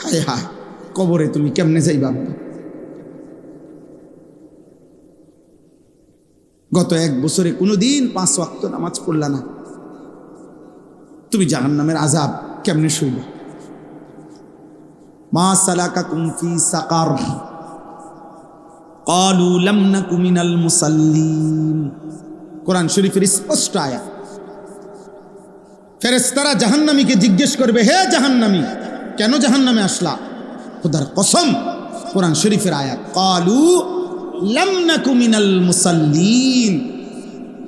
হায় হায়, কবরে তুমি কেমনে যাইবা? গত 1 বছরে কোনোদিন 5 ওয়াক্ত নামাজ পড়লা না, তুমি জাহান্নামের আযাব কেমনে সইবা? মা সালাকাকুম ফি সাকার ক্বালু লাম নাকু মিনাল মুসাল্লিন। কোরআন শরীফের স্পষ্ট আয়াত। ফেরেশতারা জাহান্নামীকে জিজ্ঞেস করবে, হে জাহান্নামী, কেন জাহান্নামে আসলা? খোদার কসম, কোরআন শরীফের আয়াত, ক্বালু লাম নাকু মিনাল মুসাল্লিন।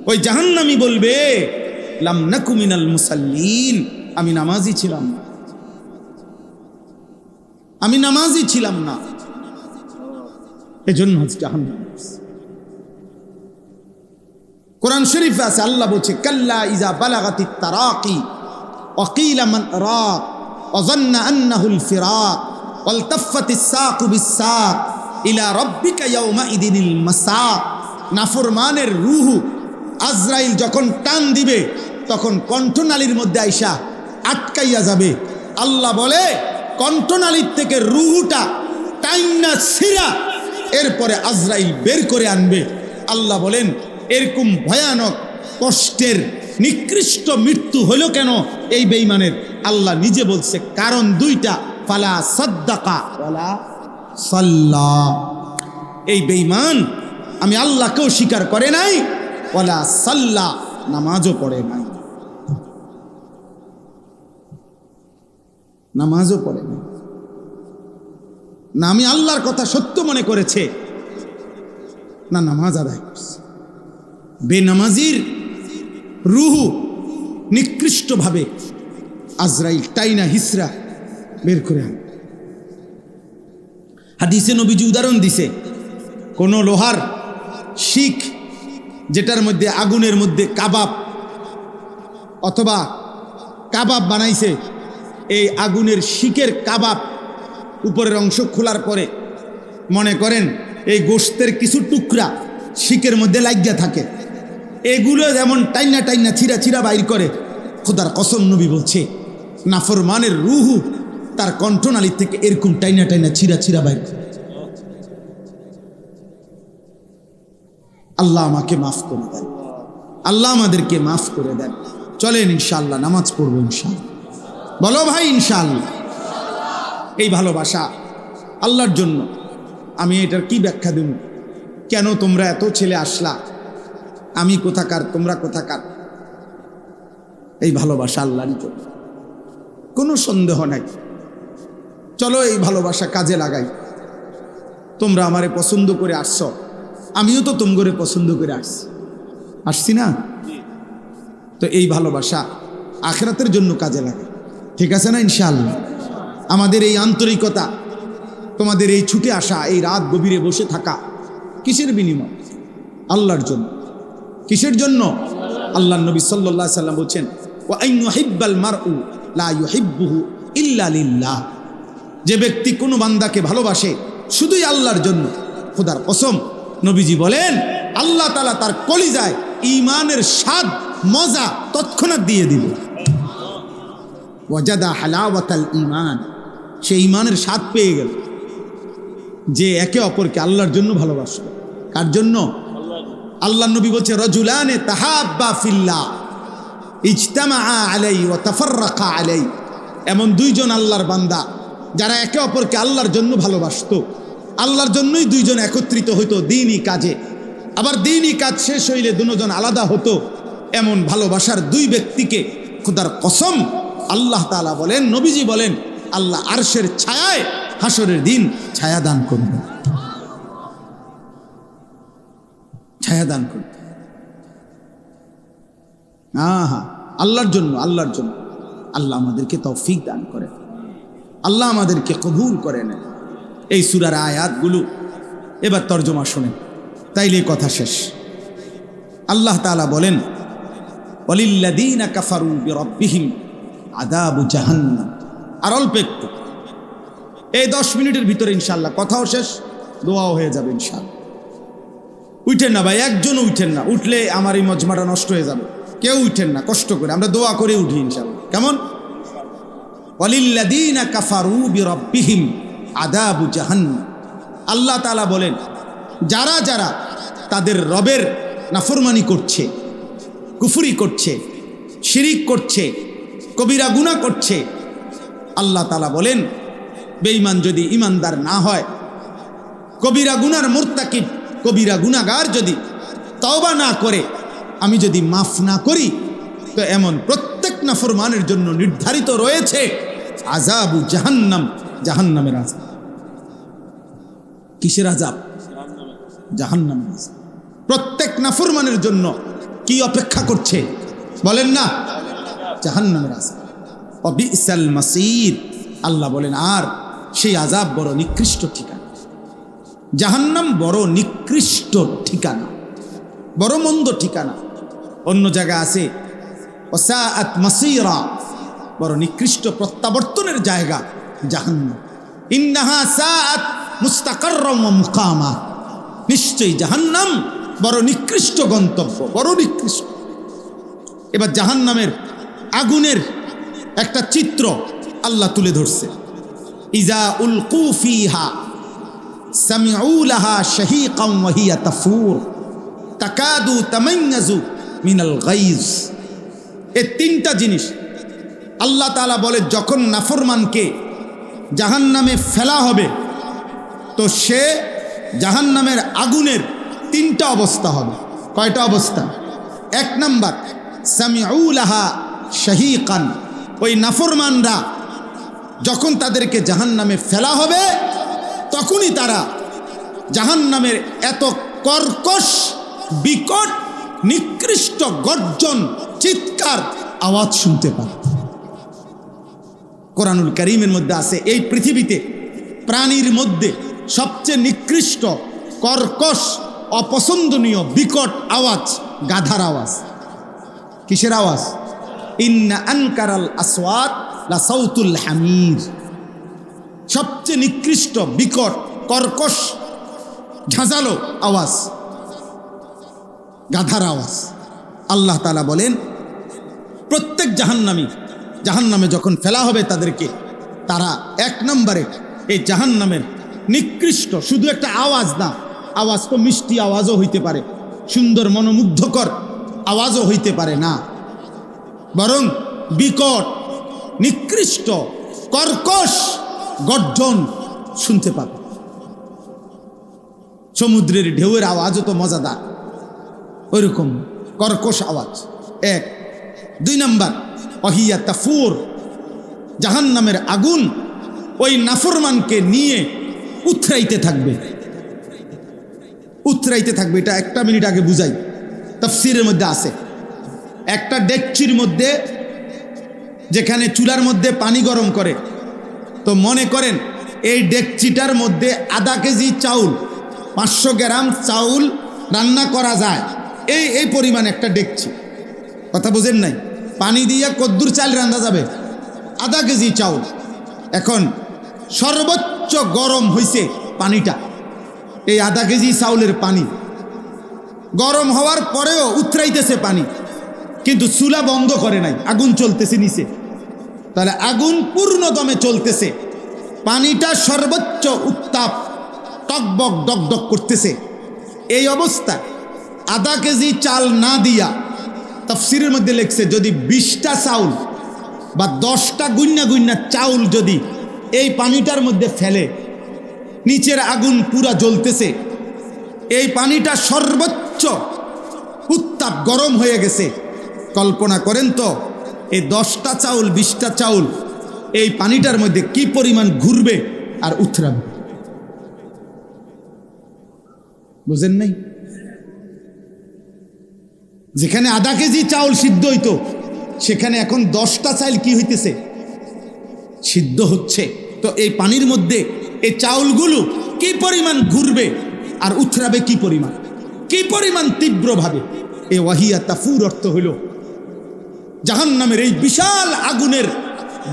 ওই জাহান্নামী বলবে, লাম নাকু মিনাল মুসাল্লিন, আমি নামাজি ছিলাম না, আমি নামাজি ছিলাম না, এজন্য জাহান্নামে। কোরআন শরীফে আছে, আল্লাহ বলছে, কাল্লা ইজা বালাগাতিত তারাকি ওয়া কিলা মান রাক ওয়া যান্না আন্নাহুল ফিরাক ওয়ালতাফাতিস সাকু বিস-সাক ইলা রাব্বিকা ইয়াউমাইদিনিল মাসাক। নাফরমানের রূহ আজরাইল যখন টান দিবে, তখন কণ্ঠনালীর মধ্যে আইসা আটকাইয়া যাবে। আল্লাহ বলে, কণ্ঠনালীর থেকে রূহটা টাইনা ছিঁড়া এরপরে আজরাইল বের করে আনবে। আল্লাহ বলেন, এরকম ভয়ানক কষ্টের নিকৃষ্ট মৃত্যু হলো কেন এই বেঈমানের? আল্লাহ নিজে বলছে, কারণ 2টা, ফালা সাদ্দাকা ওয়ালা সাল্লা। এই বেঈমান আমি আল্লাহকেও স্বীকার করে নাই, ওয়ালা সাল্লা, নামাজও পড়ে নাই, নামাজও পড়ে নাই। না আমি আল্লাহর কথা সত্য মনে করেছে, না নামাজ আদায় করছে। বেনামাজির রূহ নিকৃষ্টভাবে আজরাইল টাইনা হিসরা বের করে আনে। হাদিসে নবীজি উদাহরণ দিছে, কোন লোহার শিক যেটার মধ্যে আগুনের মধ্যে কাবাব অথবা কাবাব বানাইছে, এই আগুনের শিকের কাবাব উপরের অংশ খোলার পরে মনে করেন এই গোশতের কিছু টুকরা শিকের মধ্যে লাগিয়া থাকে, এগুলো যেমন টাইনা টাইনা ছিঁড়া ছিঁড়া বাইর করে। খোদার কসম, নবী বলছে, নাফরমানের রূহ তার কণ্ঠনালীর থেকে এরকম টাইনা টাইনা ছিঁড়া ছিঁড়া বাইর করে। আল্লাহ আমাকে মাফ করে দেন, আল্লাহ আমাদেরকে মাফ করে দেন। চলেন ইনশাআল্লাহ নামাজ পড়বো ইনশাআল্লাহ। বলো ভাই ইনশাআল্লাহ। এই ভালোবাসা আল্লাহর জন্য, আমি এটার কি ব্যাখ্যা দেব? কেন তোমরা এত ছেলে আসলা, আমি কোথাকার, তোমরা কোথাকার? এই ভালোবাসা আল্লাহর জন্য, কোনো সন্দেহ নাই। চলো এই ভালোবাসা কাজে লাগাই। তোমরা আমারে পছন্দ করে আসছো, আমিও তো তোমরে পছন্দ করে আসছি না? তো এই ভালোবাসা আখিরাতের জন্য কাজে লাগে, ঠিক আছে না ইনশাআল্লাহ? আমাদের এই আন্তরিকতা, তোমাদের এই ছুটে আসা, এই রাত গভীরে বসে থাকা, কিসের বিনিময়? আল্লাহর জন্য। কিসের জন্য? আল্লাহ নবী সাল্লাল্লাহু আলাইহি সাল্লাম বলছেন, ওয়া আইয়ুহিব্বাল মারউ লা ইউহিব্বুহু ইল্লা লিল্লাহ। যে ব্যক্তি কোনো বান্দাকে ভালোবাসে শুধুই আল্লাহর জন্য, খোদার কসম নবীজি বলেন, আল্লাহ তাআলা তার কলিজায় ঈমানের স্বাদ মজা তৎক্ষণাৎ দিয়ে দিবে। ওয়াজাদা হালাওয়াতাল ঈমান, সে ঈমানের স্বাদ পেয়ে গেল, যে একে অপরকে আল্লাহর জন্য ভালোবাসবে। কার জন্য? আল্লাহ নবী বলছে, রাজুলানে তাহাব্বা ফিল্লাহ ইজতামা আলাইহি ওয়া তাফাররাকা আলাইহি। এমন 2 জন আল্লাহর বান্দা যারা একে অপরকে আল্লাহর জন্য ভালোবাসতো, আল্লাহর জন্যই 2 জন একত্রিত হইতো দ্বীনি কাজে, আবার দ্বীনি কাজ শেষ হইলে 2 জন আলাদা হতো। এমন ভালোবাসার 2 ব্যক্তিকে খোদার কসম আল্লাহ তাআলা বলেন, নবীজি বলেন, আল্লাহ আরশের ছায়ায় হাসরের দিন ছায়া দান করবে, ছায়া দান করবে। আহা, আল্লাহর জন্য, আল্লাহর জন্য। আল্লাহ আমাদেরকে তৌফিক দান করে, আল্লাহ আমাদেরকে কবুল করে নেন। এই সূরার আয়াতগুলো এবার তর্জমা শোনেন, তাইলে কথা শেষ। আল্লাহ তাআলা বলেন, ওয়ালিল্লাযীনা কাফারু বিরাব্বিহিম আযাবু জাহান্নাম। আর অল্প একটু, এই 10 মিনিটের ভিতরে ইনশাআল্লাহ কথাও শেষ, দোয়াও হয়ে যাবে ইনশাআল্লাহ। উঠেন না ভাই, একজন উঠেন না, উঠলে আমার এই মজমাটা নষ্ট হয়ে যাবে। কেউ উঠেন না, কষ্ট করে আমরা দোয়া করে উঠি ইনশাআল্লাহ। কেমন? ওয়ালিল্লাযীনা কাফারু বিরাব্বিহিম আযাবু জাহান্নাম। আল্লাহ তাআলা বলেন, যারা যারা তাদের রবের নাফরমানি করছে, কুফরি করছে, শিরিক করছে, কবিরা গুনাহ করছে, আল্লাহ তাআলা বলেন বেঈমান যদি ইমানদার না হয়, কবিরা গুনার মুরতাকিব, কবিরা গুনাহগার যদি তওবা না করে, আমি যদি মাফ না করি, তো এমন প্রত্যেক নাফরমানের জন্য নির্ধারিত রয়েছে আযাবু জাহান্নাম, জাহান্নামের আযাব। কিসের আযাব? জাহান্নামের আযাব। প্রত্যেক নাফরমানের জন্য কি অপেক্ষা করছে বলেন না? জাহান্নামের আযাব। ওয়াবিসাল মাসীর, আল্লাহ বলেন আর সেই আযাব বড় নিকৃষ্ট ঠিকানা। জাহান্নাম বড় নিকৃষ্ট ঠিকানা, বড় মন্দ ঠিকানা। অন্য জায়গায় আছে ওয়াসাআত মাসীরা, বড় নিকৃষ্ট প্রত্যাবর্তনের জায়গা জাহান্নাম। ইন্নাহা সাআত মুস্তাকাররাম ওয়া মুকামা, নিশ্চয়ই জাহান্নাম বড় নিকৃষ্ট গন্তব্য, বড় নিকৃষ্ট। এবার জাহান্নামের আগুনের একটা চিত্র আল্লাহ তুলে ধরছে। ইজা উলকু ফিহা সামিউ লাহা শাহীকাম ওয়া হিয়া তাফুর তাকাদু তামাইয়াজু মিনাল গাইজ। এই তিনটা জিনিস আল্লাহ তাআলা বলে, যখন নাফরমানকে জাহান্নামে ফেলা হবে তো সে জাহান্নামের আগুনের তিনটা অবস্থা হবে। কয়টা অবস্থা? এক নাম্বার, সামিউ লাহা শাহীকান, ওই নাফরমানরা যখন তাদেরকে জাহান্নামে ফেলা হবে তখনই তারা জাহান্নামের এত কর্কশ, বিকট, নিকৃষ্ট গর্জন, চিৎকার আওয়াজ শুনতে পায়। কোরআনুল কারীমের মধ্যে আছে এই পৃথিবীতে প্রাণীর মধ্যে সবচেয়ে নিকৃষ্ট, কর্কশ, অপছন্দনীয়, বিকট আওয়াজ গাধার আওয়াজ। কিসের আওয়াজ? ইন্না আনকারাল আসওয়াত লা সাউতুল হামির। সবচেয়ে নিকৃষ্ট, বিকট, কর্কশ, ঝাঁঝালো আওয়াজ গাধার আওয়াজ। আল্লাহ তাআলা বলেন প্রত্যেক জাহান্নামে যখন ফেলা হবে তাদেরকে, তারা এক নম্বরে এই জাহান্নামের নিকৃষ্ট, শুধু একটা আওয়াজ না, আওয়াজ তো মিষ্টি আওয়াজও হইতে পারে, সুন্দর মনোমুগ্ধকর আওয়াজও হইতে পারে না, বরং বিকট, নিকৃষ্ট, কর্কশ গর্জন শুনতে পাবে। সমুদ্রের ঢেউয়ের আওয়াজও তো মজাদার, ওইরকম কর্কশ আওয়াজ। এক। দুই নাম্বার, ওয়াহিয়া তাফুর, জাহান্নামের আগুন ওই নাফরমানকে নিয়ে উথরাইতে থাকবে, উথরাইতে থাকবে। এটা একটা মিনিট আগে বুঝাই, তাফসীরের মধ্যে আছে। একটা ডেকচির মধ্যে, যেখানে চুলার মধ্যে পানি গরম করে, তো মনে করেন এই ডেকচিটার মধ্যে আধা কেজি চাউল, 500 গ্রাম চাউল রান্না করা যায়, এই পরিমাণ একটা ডেকচি। কথা বুঝেন নাই? পানি দিয়ে কদ্দুর চাল রান্না যাবে? আধা কেজি চাউল। এখন সর্বোচ্চ গরম হইছে পানিটা, এই আধা কেজি চাউলের পানি গরম হওয়ার পরেও উতরাইতেছে পানি, কিন্তু চুলা বন্ধ করে নাই, আগুন চলতেছে নিচে। তাহলে আগুন পূর্ণ দমে চলতেছে, পানিটা সর্বোচ্চ উত্তাপ, টকবক ডকডক করতেছে। এই অবস্থা আধা কেজি চাল না দিয়া, তাফসীরের মধ্যে লেখছে যদি 20টা চাউল বা 10টা গুন্না চাউল যদি এই পানিটার মধ্যে ফেলে, নিচের আগুন পুরা জ্বলতেছে, এই পানিটা সর্বোচ্চ উত্তাপ গরম হয়ে গেছে। কল্পনা করেন তো এই 10টা চাউল, 20টা চাউল এই পানিটার মধ্যে কি পরিমাণ ঘুরবে আর উথরাবে। বুঝেন নাই? যেখানে আধা কেজি চাউল সিদ্ধ হইতো, সেখানে এখন 10টা চাউল কি হইতেছে? সিদ্ধ হচ্ছে। তো এই পানির মধ্যে এই চাউলগুলো কি পরিমাণ ঘুরবে আর উথরাবে কি পরিমাণ তীব্রভাবে। এই ওয়াহিয়া তাফুর অর্থ হইল জাহান্নামের এই বিশাল আগুনের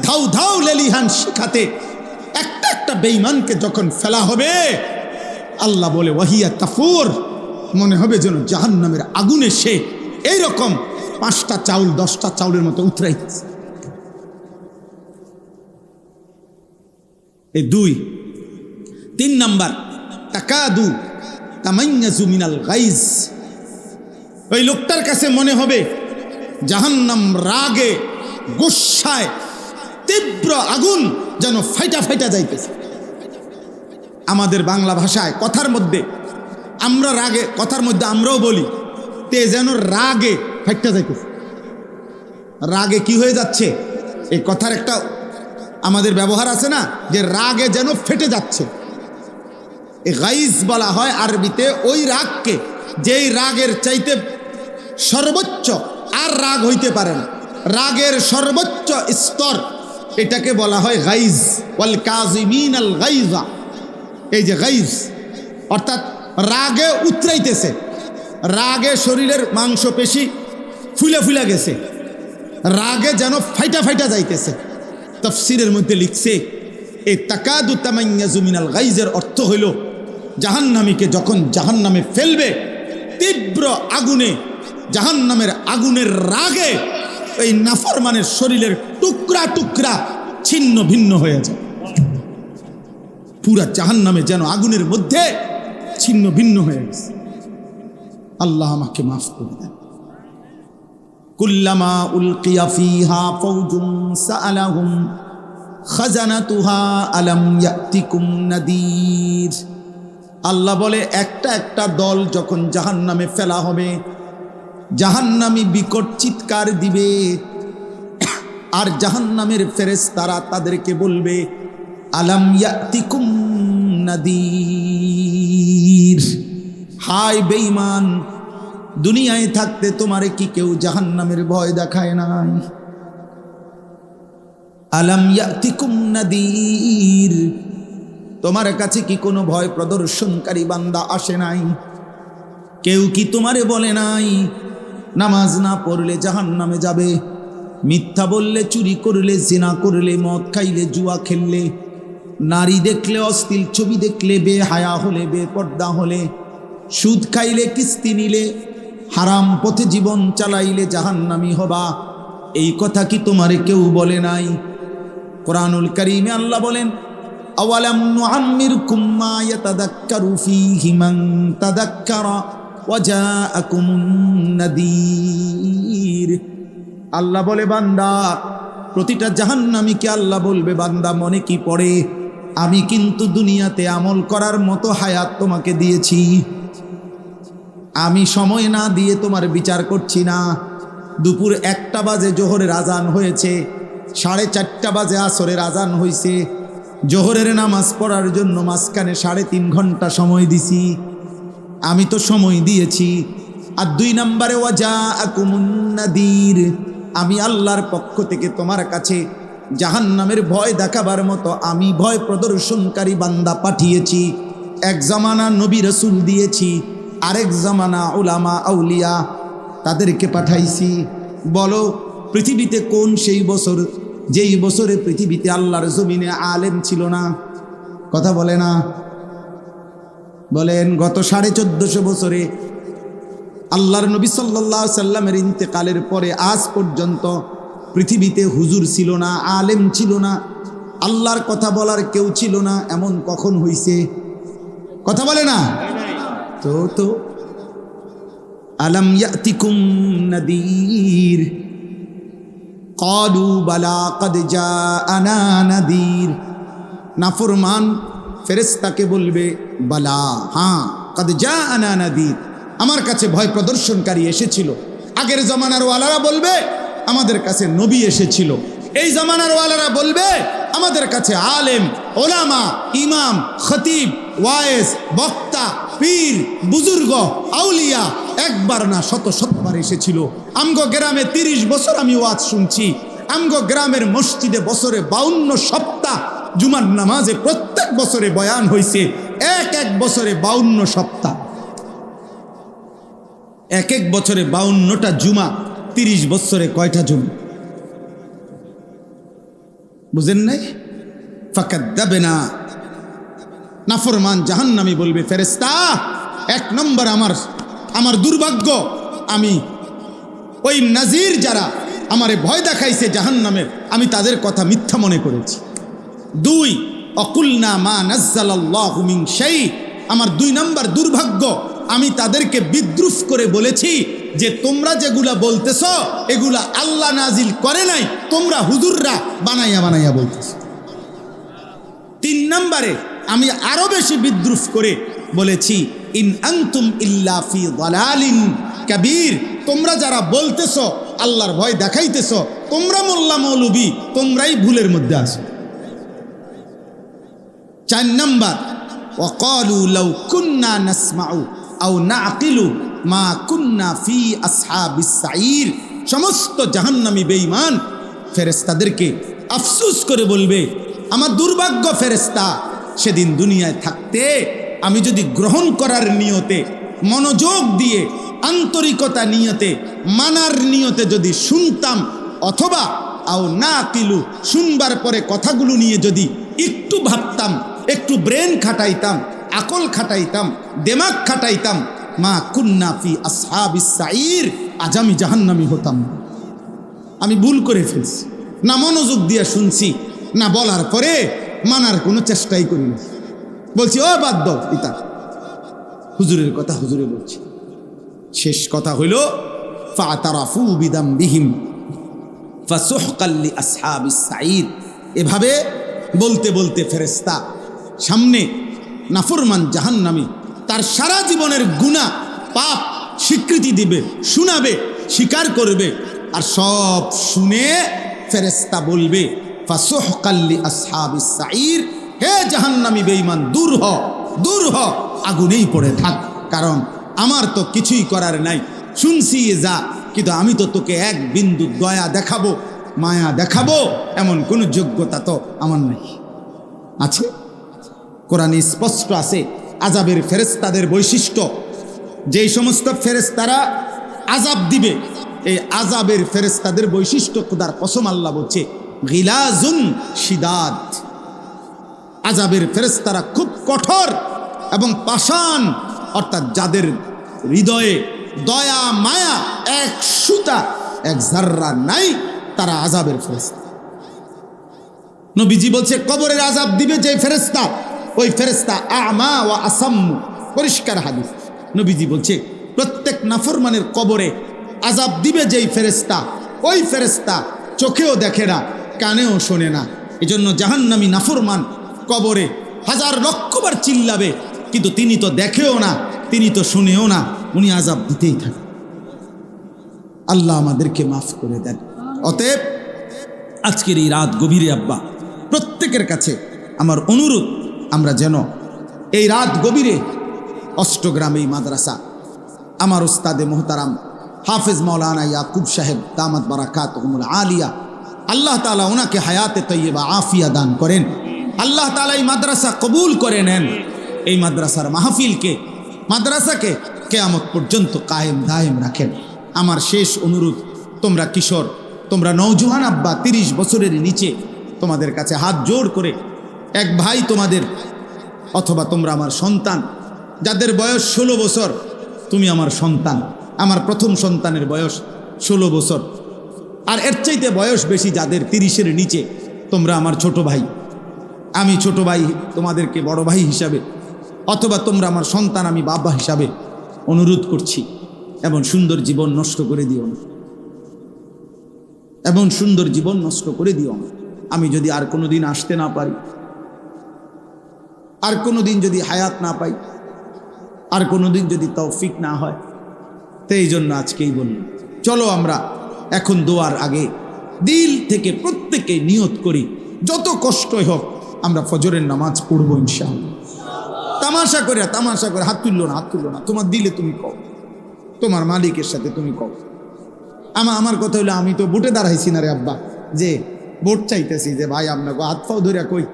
ধাউ ধাউ লেলিহান শিখাতে একটা একটা বেঈমানকে যখন ফেলা হবে, আল্লাহ বলে ওয়াহিয়া তাফুর, মনে হবে যেন জাহান্নামের আগুনে সে এইরকম 5টা চাউল 10টা চাউলের মতো উতরাইতেছে। এই 2। 3 নাম্বার, তাকাদু তামাইয়াজু মিনাল গাইজ। ওই লোকটার কাছে মনে হবে জাহান্নাম রাগে গুসায় তীব্র আগুন যেন ফাইটা ফাইটা যাইতেছে। আমাদের বাংলা ভাষায় কথার মধ্যে আমরা রাগে, কথার মধ্যে আমরাও বলি তে যেন রাগে ফাইটা যাইতেছে। রাগে কি হয়ে যাচ্ছে, এই কথার একটা আমাদের ব্যবহার আছে না, যে রাগে যেন ফেটে যাচ্ছে। এই গাইজ বলা হয় আরবিতে ওই রাগকে, যেই রাগের চাইতে সর্বোচ্চ আর রাগ হইতে পারে না, রাগের সর্বোচ্চ স্তর, এটাকে বলা হয় গাইজ। ওয়াল কাযিমিনাল গাইজা, এই যে গাইজ অর্থাৎ রাগে উতরাইতেছে, রাগে শরীরের মাংসপেশি ফুলে ফুলে গেছে, রাগে যেন ফাইটা ফাইটা যাইতেছে। তাফসীরের মধ্যে লিখছে এই তাকাদু তামাইয়াজু মিনাল গাইজের অর্থ হইল জাহান্নামীকে যখন জাহান্নামে ফেলবে তীব্র আগুনে, জাহান্নামের আগুনের রাগে এই নাফরমানের শরীরের টুকরা টুকরা ছিন্ন ভিন্ন হয়ে যায়। পুরা জাহান্নামে যেন আগুনের মধ্যে ছিন্ন ভিন্ন হয়ে গেছে। আল্লাহ আমাকে মাফ করে দেন। কুল্লামা উলকিয়া ফিহা ফাওজুন সাআলাহুম খাজানাতুহা আলাম ইয়াতিকুম নাদির। আল্লাহ বলে একটা একটা দল যখন জাহান্নামে ফেলা হবে, জাহান্নামী বিকট চিৎকার দিবে, আর জাহান্নামের ফেরেশতারা তাদেরকে বলবে আলাম ইয়াতিকুম নাদির। হায় বেঈমান, দুনিয়ায় থাকতে তোমারে কি কেউ জাহান্নামের ভয় দেখায় নাই? আলাম ইয়াতিকুম নাদির, তোমার কাছে কি কোনো ভয় প্রদর্শনকারী বান্দা আসে নাই? কেউ কি তোমারে বলে নাই নামাজ না পড়লে জাহান্নামে যাবে, মিথ্যা বললে, চুরি করলে, জিনা করলে, মদ খাইলে, জুয়া খেললে, নারী দেখলে, অশ্লীল ছবি দেখলে, বেহায়া হলে, বেপর্দা হলে, সুদ খাইলে, কিস্তি নিলে, হারাম পথে জীবন চালাইলে জাহান্নামী হবা? এই কথা কি তোমারে কেউ বলে নাই? কোরআনুল কারীমে আল্লাহ বলেন আওয়ালাম নুআম্মিরকুম মা ইয়াতাযাক্কারু ফীহি মান তাযাক্কারা ওয়া জাআকুমুন নাদীর। আল্লাহ বলে বান্দা, প্রতিটা জাহান্নামীকে আল্লাহ বলবে বান্দা মনে কি পড়ে, আমি কিন্তু দুনিয়াতে আমল করার মতো হায়াত তোমাকে দিয়েছি। আমি সময় না দিয়ে তোমার বিচার করছি না। দুপুর 1টা বাজে জোহরের আজান হয়েছে, 4:30 বাজে আসরের আজান হয়েছে, জোহরের নামাজ পড়ার জন্য মাঝখানে 3.5 ঘন্টা সময় দিছি, আমি তো সময় দিয়েছি। আর 2 নম্বরে ওয়াজাআকুমুন নাদির, আমি আল্লাহর পক্ষ থেকে তোমার কাছে জাহান্নামের ভয় দেখাবার মতো আমি ভয় প্রদর্শনকারী বান্দা পাঠিয়েছি। এক জামানা নবী রাসূল দিয়েছি, আরেক জামানা উলামা আউলিয়া তাদেরকে পাঠাইছি। বলো পৃথিবীতে কোন সেই বছর যেই বছরে পৃথিবীতে আল্লাহর জমিনে আলেম ছিল না? কথা বলে না? বলেন গত 1450 বছরে আল্লাহর নবী সাল্লাল্লাহু আলাইহি সাল্লামের ইন্তেকালের পরে আজ পর্যন্ত পৃথিবীতে হুজুর ছিল না, আলেম ছিল না, আল্লাহর কথা বলার কেউ ছিল না, এমন কখন হইছে? কথা বলে না? তো আলাম ইয়াতিকুম নাদির ক্বালু বালা ক্বাদ জাআনা নাদির। নাফরমান ফেরেশতাকে বলবে বালা, হ্যাঁ, ক্বাদ জাআনা নাদির, আমার কাছে ভয় প্রদর্শনকারী এসেছিল। আগের জামানার ওয়ালারা বলবে আমাদের কাছে নবী এসেছিল। এই জামানার ওয়ালারা বলবে আমাদের কাছে আলেম, ওলামা, ইমাম, খতিব, ওয়ায়েজ, বক্তা, পীর, বুজুর্গ, আউলিয়া একবার না শতবার এসেছিল। আমগো গ্রামে 30 বছর আমি ওয়াজ শুনছি। আমগো গ্রামের মসজিদে বছরে 52 সপ্তাহ জুমার নামাজে প্রত্যেক বছরে বয়ান হয়েছে। এক বছরে 52 সপ্তাহ, এক বছরে 52টা জুমা, 30 বছরে কয়টা জুমা? বুঝেন নাই? ফাকাদ্দাবনা, নাফরমান জাহান্নামী বলবে ফেরেশতা 1 নম্বর আমার দুর্ভাগ্য, আমি ওই নাজির যারা আমারে ভয় দেখাইছে জাহান্নামের, আমি তাদের কথা মিথ্যা মনে করেছি। 2, অকুলনা মা নাজ্জালাল্লাহু মিন শাই। আমার 2 নম্বর দুর্ভাগ্য, আমি তাদেরকে বিদ্রুপ করে বলেছি যে তোমরা যেগুলা বলতেছ এগুলা আল্লাহ নাজিল করে নাই, তোমরা হুজুররা বানাইয়া বানাইয়া বলতেছ। 3 নম্বরে আমি আরো বেশি বিদ্রুপ করে বলেছি ইন আনতুম ইল্লা ফি দালালিন কাবীর। তোমরা যারা বলতেছ আল্লাহর ভয় দেখাইতেছ, তোমরা মোল্লা মৌলবী, তোমরাই ভুলের মধ্যে আছো। 4 নম্বর ওয়াকালু লাউ কুন্না নাসমাউ আও নাআকিলু মা কুন্না ফি আসহাবিস সাঈর। সমস্ত জাহান্নামী বেঈমান ফেরেশতাদেরকে আফসোস করে বলবে, আমার দুর্ভাগ্য ফেরেশতা, সেদিন দুনিয়ায় থাকতে আমি যদি গ্রহণ করার নিয়তে, মনোযোগ দিয়ে, আন্তরিকতা নিয়তে, মানার নিয়তে যদি শুনতাম, অথবা আও নাআকিলু শুনবার পরে কথাগুলো নিয়ে যদি একটু ভাবতাম, একটু ব্রেন খাটাইতাম, আকল খাটাইতাম, দিমাগ খাটাইতাম, মা কুন্না ফি আসহাবিস সাঈর, আজ আমি জাহান্নামী হতাম। আমি ভুল করে ফেলছি, না মনোযোগ দিয়ে শুনছি, না বলার পরে মানার কোনো চেষ্টাই করি না। বলছি ও বাদ দাও, পিতা হুজুরের কথা হুজুরে বলছি। শেষ কথা হইল ফাতারাফু বিদামবিহিম ফাসুহকাল লিআসহাবিস সাঈর। এভাবে বলতে বলতে ফেরেশতা সামনে নাফরমান জাহান্নামী তার সারা জীবনের গুনাহ পাপ স্বীকৃতি দিবে, শোনাবে, স্বীকার করবে, আর সব শুনে ফেরেশতা বলবে ফাসুহকাল লিআসহাবিস সাঈর, হে জাহান্নামী বেঈমান, দূর হ, দূর হ, আগুনেই পড়ে থাক, কারণ আমার তো কিছুই করার নাই। শুনছি যা, কিন্তু আমি তো তোকে এক বিন্দু দয়া দেখাবো, মায়া দেখাবো, এমন কোনো যোগ্যতা তো আমার নাই। আছে কোরআনে স্পষ্ট আছে আযাবের ফেরেশতাদের বৈশিষ্ট্য। যেই সমস্ত ফেরেশতারা আযাব দিবে, এই আযাবের ফেরেশতাদের বৈশিষ্ট্য খোদার কসম আল্লাহ বলছে গিলাজুন শিদাদ। আযাবের ফেরেশতারা খুব কঠোর এবং পাষাণ, অর্থাৎ যাদের হৃদয়ে দয়া মায়া এক সুতা, এক জাররা নাই, তারা আযাবের ফেরেশতা। নবীজি বলছে কবরের আযাব দিবে যে ফেরেশতা, ওই ফেরেশতা আমা ওয়া আসাম্মু, পরিষ্কার হাদিস। নবীজি বলছে প্রত্যেক নাফরমানের কবরে আযাব দিবে যেই ফেরেশতা, ওই ফেরেশতা চোখেও দেখে না, কানেও শোনে না। এজন্য জাহান্নামী নাফরমান কবরে হাজার লক্ষবার চিল্লাবে, কিন্তু তিনি তো দেখেও না, তিনি তো শুনেও না, উনি আযাব দিতেই থাকে। আল্লাহ আমাদেরকে মাফ করে দেন। অতএব আজকের এই রাত গভীরে আব্বা প্রত্যেকের কাছে আমার অনুরোধ, আমরা যেন এই রাত গভীরে অষ্টগ্রামে মাদ্রাসা, আমার উস্তাদে মোহতারাম হাফেজ মাওলানা ইয়াকুব সাহেব দামাত বারাকাতুহুমুল আলিয়া, আল্লাহ তাআলা ওনাকে হায়াতে তৈয়বা আফিয়া দান করেন। আল্লাহ তাআলা এই মাদ্রাসা কবুল করে নেন। এই মাদ্রাসার মাহফিলকে, মাদ্রাসাকে কিয়ামত পর্যন্ত কায়েম দায়েম রাখেন। আমার শেষ অনুরোধ, তোমরা কিশোর, তোমরা নওজোয়ান আব্বা, 30 বছরের নিচে, তোমাদের কাছে হাত জোড় করে, এক ভাই তোমাদের, অথবা তোমরা আমার সন্তান, যাদের বয়স 16 বছর, তুমি আমার সন্তান। আমার প্রথম সন্তানের বয়স 16 বছর, আর এর চাইতে বয়স বেশি যাদের 30-এর নিচে, তোমরা আমার ছোট ভাই। আমি ছোট ভাই তোমাদেরকে বড় ভাই হিসাবে, অথবা তোমরা আমার সন্তান, আমি বাবা হিসাবে অনুরোধ করছি, এমন সুন্দর জীবন নষ্ট করে দিও না, এমন সুন্দর জীবন নষ্ট করে দিও না। আমি যদি আর কোনো দিন আসতে না পারি, আর কোনো দিন যদি হায়াত না পাই, আর কোনো দিন যদি তৌফিক না হয়, তো এই জন্য আজকেই বললাম, চলো আমরা এখন দোয়ার আগে দিল থেকে প্রত্যেকে নিয়ত করি, যত কষ্টই হোক আমরা ফজরের নামাজ পড়বো ইনশাআল্লাহ। তামাশা করে হাত তুললো না, হাত তুললো না, তোমার দিলে তুমি কও, তোমার মালিকের সাথে তুমি কও। আমার কথা হইলো, আমি তো ভোটে দাঁড়াইছি না রে আব্বা, যে ভোট চাইতেছি, যে ভাই আপনাকে হাত পাও ধরে কই,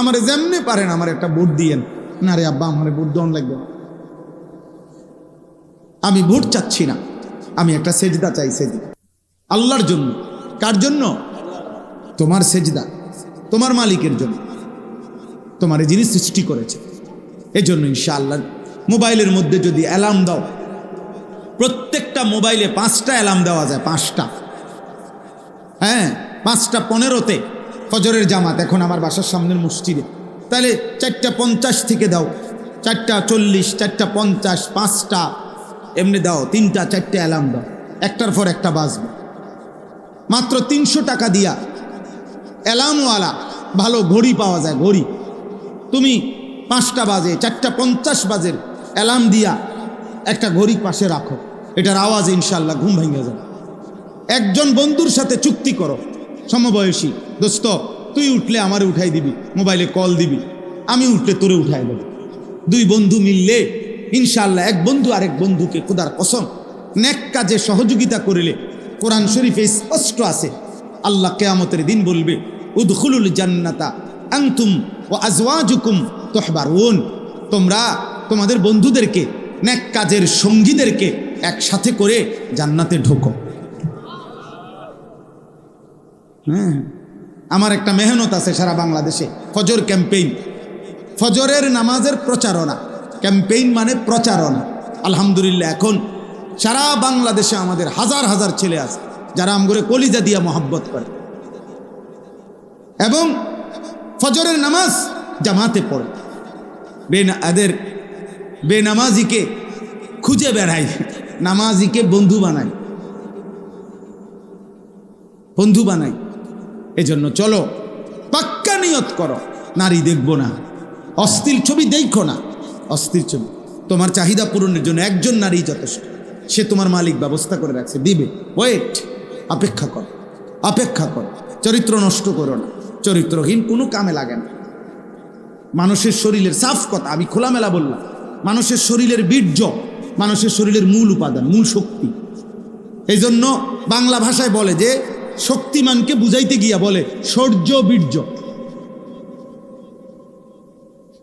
আমার যেমনি পারেন আমার একটা ভোট দিয়েন না রে আব্বা, আমার ভোট দেওয়ান লাগবে না। আমি ভোট চাচ্ছি না, আমি একটা সেজদা চাই, সেজদা আল্লাহর জন্য। কার জন্য? তোমার সেজদা তোমার মালিকের জন্য, তোমার যিনি সৃষ্টি করেছে। এই জন্য ইনশাআল্লাহ মোবাইলের মধ্যে যদি অ্যালার্ম দাও, প্রত্যেকটা মোবাইলে 5টা অ্যালার্ম দেওয়া যায়, 5টা। হ্যাঁ, 5:15-তে ফজরের জামাত এখন আমার বাসার সামনের মসজিদে। তাহলে 4:50 থেকে দাও, 4:40, 4:50, 5টা এমনি দাও, 3টা 4টে অ্যালার্ম দাও, একটার পর একটা বাজবে। মাত্র 300 টাকা দিয়া অ্যালার্মওয়ালা ভালো ঘড়ি পাওয়া যায়। ঘড়ি তুমি 5টা বাজে, 4:50 বাজে অ্যালার্ম দিয়া একটা ঘড়ি পাশে রাখো, এটার আওয়াজে ইনশাল্লাহ ঘুম ভেঙে যাবে। একজন বন্ধুর সাথে চুক্তি করো, সমবয়সী, দোস্ত তুই উঠলে আমারে উঠাই দিবি, মোবাইলে কল দিবি, আমি উঠলে তোরে উঠাই দেব। 2 বন্ধু মিললে ইনশাল্লাহ এক বন্ধু আরেক বন্ধুকে খোদার কসম নেক কাজে সহযোগিতা করিলে কোরআন শরীফে স্পষ্ট আছে, আল্লাহ কিয়ামতের দিন বলবে উদখুলুল জান্নাতা আনতুম ওয়া আজওয়াজুকুম তুহবারুন, তোমরা তোমাদের বন্ধুদেরকে নেক কাজের সঙ্গীদেরকে একসাথে করে জান্নাতে ঢোকো। হ্যাঁ, আমার একটা মেহনত আছে সারা বাংলাদেশে, ফজর ক্যাম্পেইন, ফজরের নামাজের প্রচারণা। ক্যাম্পেইন মানে প্রচারণা। আলহামদুলিল্লাহ এখন সারা বাংলাদেশে আমাদের হাজার হাজার ছেলে আছে যারা আমগরে কলিজা দিয়া মহব্বত করে এবং ফজরের নামাজ জামাতে পড়ে। বেনামাজিকে খুঁজে বেড়াই, নামাজিকে বন্ধু বানাই, বন্ধু বানাই। এজন্য চলো পাক্কা নিয়ত করো, নারী দেখবো না, অস্থির ছবি দেখো না, অস্থির ছবি। তোমার চাহিদা পূরণের জন্য একজন নারী যথেষ্ট, সে তোমার মালিক ব্যবস্থা করে রাখছে, দিবে। ওয়েট, অপেক্ষা কর, অপেক্ষা কর। চরিত্র নষ্ট করো না, চরিত্রহীন কোনো কামে লাগে না। মানুষের শরীরের সাফ কথা আমি খোলামেলা বললাম, মানুষের শরীরের বীর্য মানুষের শরীরের মূল উপাদান, মূল শক্তি। এই জন্য বাংলা ভাষায় বলে যে শক্তিমানকে বুঝাইতে গিয়া বলে শৌর্য বীর্য।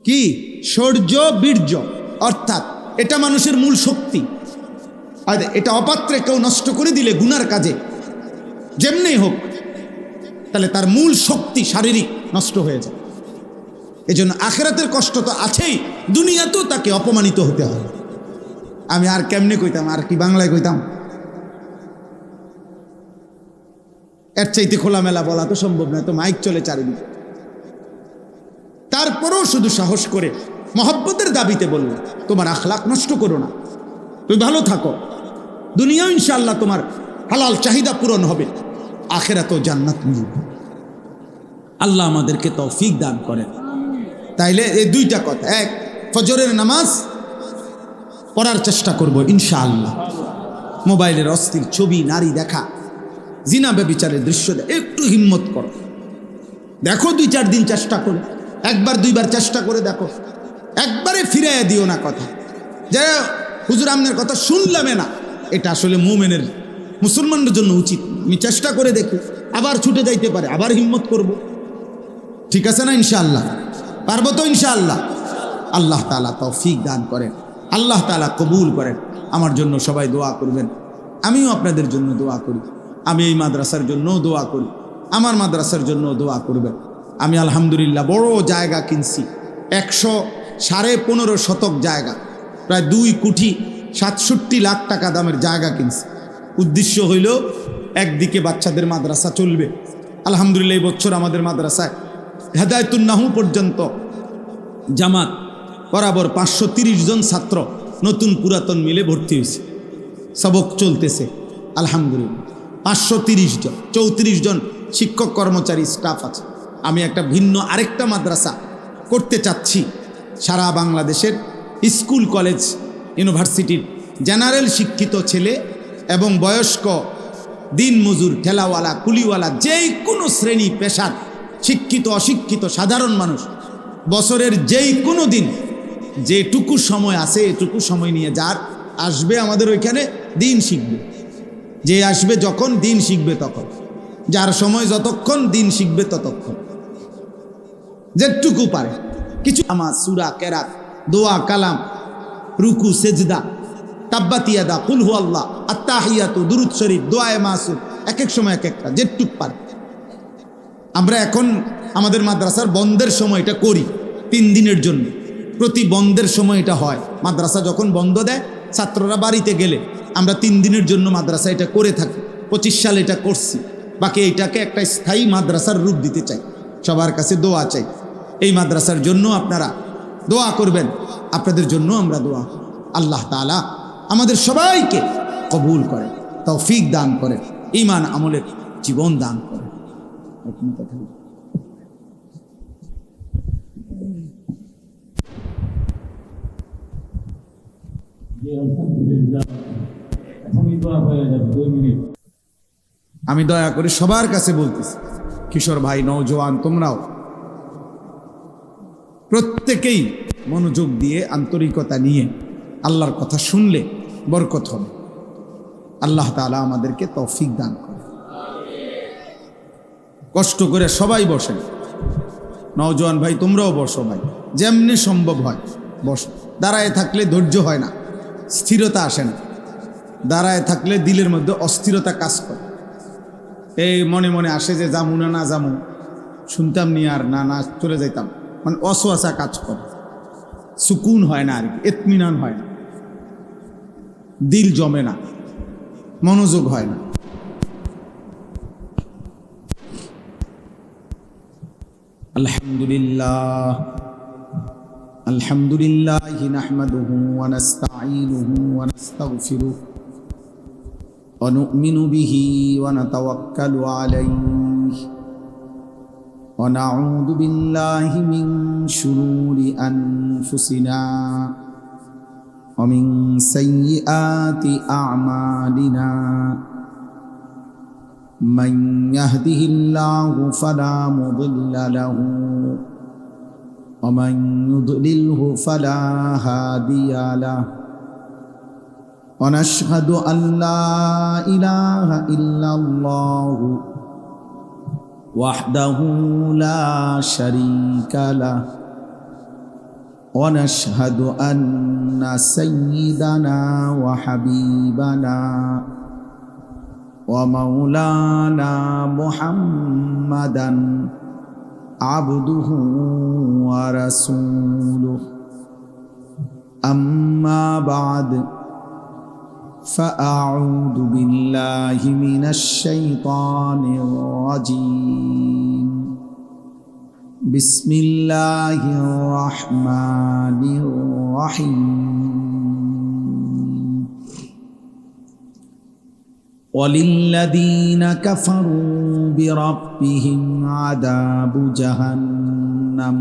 কি শৌর্য বীর্য? অর্থাৎ এটা মানুষের মূল শক্তি, আর এটা অপাত্রে কেউ নষ্ট করে দিলে গুনার কাজে যেমনি হোক, তাহলে তার মূল শক্তি শারীরিক নষ্ট হয়ে যায়। এই জন্য আখিরাতের কষ্ট তো আছেই, দুনিয়াতেও তাকে অপমানিত হতে হয়। আমি আর কেমনে কইতাম, আর কি বাংলায় কইতাম, এর চাইতে খোলামেলা বলা তো সম্ভব নয়, তো মাইক চলে চারিদিকে। তারপরেও শুধু সাহস করে মহব্বতের দাবিতে বলল তোমার আখলাক নষ্ট করো না, তুমি ভালো থাকো, দুনিয়াও ইনশাআল্লাহ তোমার হালাল চাহিদা পূরণ হবে, আখিরাতেও জান্নাত মিলবে। আল্লাহ আমাদেরকে তৌফিক দান করেন। তাইলে এই 2টা কথা, এক, ফজরের নামাজ পড়ার চেষ্টা করব ইনশাআল্লাহ। মোবাইলের অস্থির ছবি, নারী দেখা, জিনা ব্যভিচারের দৃশ্য একটু হিম্মত করো, দেখো 2-4 দিন চেষ্টা করো, 1-2বার চেষ্টা করে দেখো, একবারে ফিরাইয়া দিও না কথা যারা হুজুর আমনের কথা শুনলামে না। এটা আসলে মুমিনের, মুসলমানদের জন্য উচিত। আমি চেষ্টা করে দেখি, আবার ছুটে যাইতে পারে, আবার হিম্মত করব, ঠিক আছে না? ইনশাআল্লাহ পারবো তো ইনশাআল্লাহ। আল্লাহ তাআলা তৌফিক দান করেন, আল্লাহ তাআলা কবুল করেন। আমার জন্য সবাই দোয়া করবেন, আমিও আপনাদের জন্য দোয়া করি। আমি এই মাদ্রাসার জন্যও দোয়া করি, আমার মাদ্রাসার জন্য দোয়া করবেন। আমি আলহামদুলিল্লাহ বড় জায়গা কিনছি, 115 শতক জায়গা, প্রায় 2,67 লাখ টাকা দামের জায়গা কিনছি। উদ্দেশ্য হইল একদিকে বাচ্চাদের মাদ্রাসা চলবে। আলহামদুলিল্লাহ এই বছর আমাদের মাদ্রাসায় হেদায়েতুন নাহু পর্যন্ত জামাত বরাবর 530 জন ছাত্র নতুন পুরাতন মিলে ভর্তি হয়েছে, সবক চলতেছে আলহামদুলিল্লাহ। 530 জন, 34 জন শিক্ষক কর্মচারী স্টাফ আছে। আমি একটা ভিন্ন আরেকটা মাদ্রাসা করতে চাচ্ছি, সারা বাংলাদেশের স্কুল কলেজ ইউনিভার্সিটির জেনারেল শিক্ষিত ছেলে এবং বয়স্ক দিনমজুর, ঠেলাওয়ালা, কুলিওয়ালা, যেই কোনো শ্রেণী পেশার শিক্ষিত অশিক্ষিত সাধারণ মানুষ বছরের যেই কোনো দিন যেটুকু সময় আছে এটুকু সময় নিয়ে যার আসবে আমাদের ওইখানে দিন শিখবে। যে আসবে যখন দিন শিখবে তখন, যার সময় যতক্ষণ দিন শিখবে ততক্ষণ, যেটুকু পারে কিছু নামাজ, সূরা, কেরাত, দোয়া, কালাম, রুকু, সেজদা, তাব্বাত ইয়াদা, কুল হু আল্লাহ, আত্তাহিয়াতু, দুরুদ শরীফ, দোয়ায়ে মাসুদ, এক এক সময় এক একটা যেটুক পারে। আমরা এখন আমাদের মাদ্রাসার বন্ধের সময় এটা করি 3 দিনের জন্য, প্রতি বন্ধের সময় এটা হয়। মাদ্রাসা যখন বন্ধ দেয়, ছাত্ররা বাড়িতে গেলে আমরা 3 দিনের জন্য মাদ্রাসা এটা করে থাকি, 25 সাল এটা করছি, বাকি এইটাকে একটা স্থায়ী মাদ্রাসার রূপ দিতে চাই। সবার কাছে দোয়া চাই, এই মাদ্রাসার জন্য আপনারা দোয়া করবেন, আপনাদের জন্য আমরা দোয়া। আল্লাহ তাআলা আমাদের সবাইকে কবুল করে, তৌফিক দান করে, ঈমান আমলের জীবন দান করে। আমি দয়া করে সবার কাছে বলতেছি, কিশোর ভাই, নওজোয়ান, তোমরাও প্রত্যেকেই মনোযোগ দিয়ে আন্তরিকতা নিয়ে আল্লাহর কথা শুনলে বরকত হবে। আল্লাহ তাআলা আমাদেরকে তৌফিক দান করে। কষ্ট করে সবাই বসেন, নওজোয়ান ভাই তোমরাও বসো ভাই, যেমনি সম্ভব হয় বসো। দাঁড়ায় থাকলে ধৈর্য হয় না, স্থিরতা আসে না। দাঁড়ায় থাকলে দিলের মধ্যে অস্থিরতা কাজ করে, এই মনে মনে আসে যে যামু না না যামু, শুনতাম নি আর না না চলে যাইতাম, মানে অসোয়াশা কাজ করে, সুকুন হয় না আর কি, ইতমিনান হয় না, দিল জমে না, মনোযোগ হয় না। আলহামদুলিল্লাহ আলহামদুলিল্লাহ নাহমাদুহু ওয়া নাস্তাঈনুহু ওয়া নাস্তাগফিরুহু ওয়া নু'মিনু বিহি ওয়া নাতাওয়াক্কালু আলাইহি ওয়া নাউযু বিল্লাহি মিন শুরুরি আনফুসিনা ওয়া মিন সাইয়্যাতি আ'মালিনা মান ইয়াহদিহিল্লাহু ফালা মুদিল্লা লাহু ومن يضلله فلا هادي له ونشهد أن لا إله إلا الله وحده لا شريك له ونشهد أن سيدنا وحبيبنا ومولانا محمدا عبده ورسوله أما بعد فأعوذ بالله من الشيطان الرجيم بسم الله الرحمن الرحيم وللذين كفروا بربهم عذاب جهنم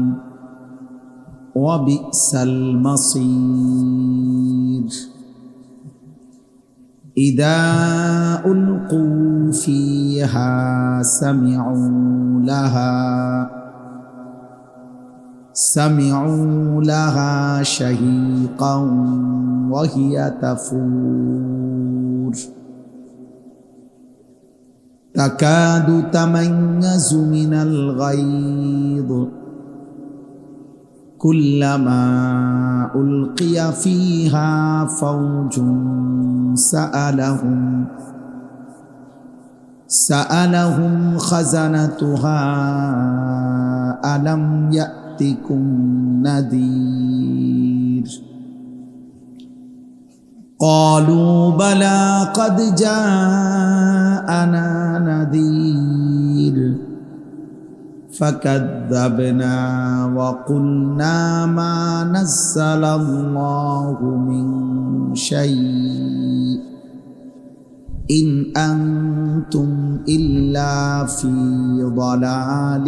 وبئس المصير إذا ألقوا فيها سمعوا لها شهيقا وهي تفور تكاد تميز من الغيظ كلما ألقي فيها فوج سألهم خزنتها ألم يأتكم نذير قالوا بلى قد جاءنا نذير فكذبنا وقلنا ما نزل الله من شيء إن أنتم إلا في ضلال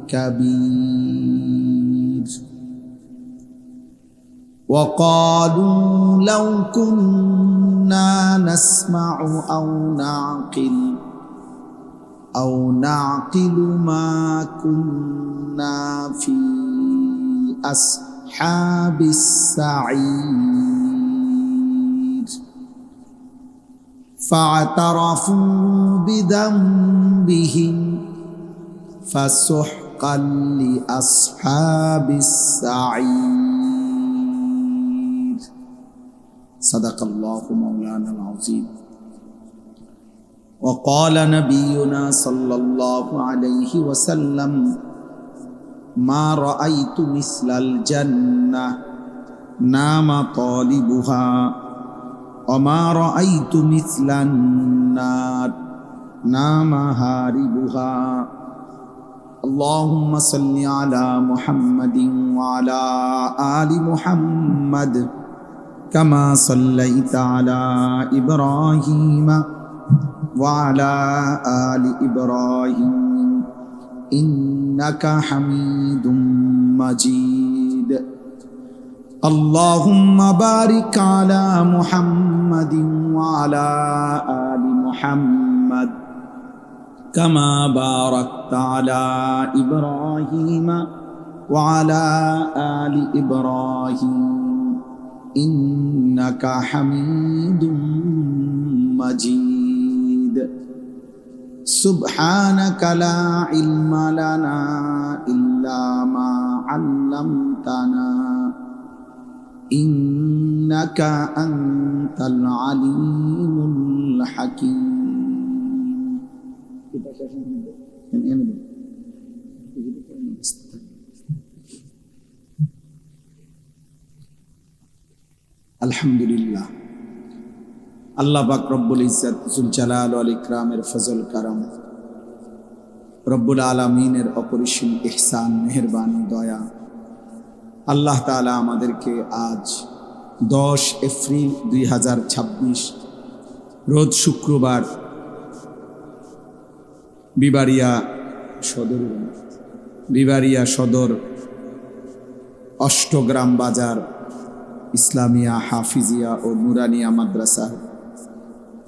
كبير وقالوا لو كنا نسمع أو نعقل ما كنا في أصحاب السعير فاعترفوا بذنبهم فسحقا لأصحاب السعير صدق الله مولانا العظيم وقال نبينا صلى الله عليه وسلم ما رأيت مثل الجنة نام طالبها وما رأيت مثل النار نام هاربها اللهم صل على محمد وعلى آل محمد كما صليت على إبراهيم وعلى آل إبراهيم إنك حميد مجيد اللهم بارك على محمد وعلى آل محمد كما باركت على إبراهيم وعلى آل إبراهيم إنك حميد مجيد سبحانك لا علم لنا إلا ما علمتنا إنك أنت العليم الحكيم আলহামদুলিল্লাহ আল্লাহ পাক রব্বুল ইজ্জত জুল জালাল ওয়াল ইকরামের ফজল কারাম রব্বুল আলামিনের অপরিসীম ইহসান মেহেরবানি দয়া আল্লাহ তাআলা আমাদেরকে আজ 10 এপ্রিল 2026 রোজ শুক্রবার বিবাড়িয়া সদর অষ্টগ্রাম বাজার ইসলামিয়া হাফিজিয়া ও নুরানিয়া মাদ্রাসা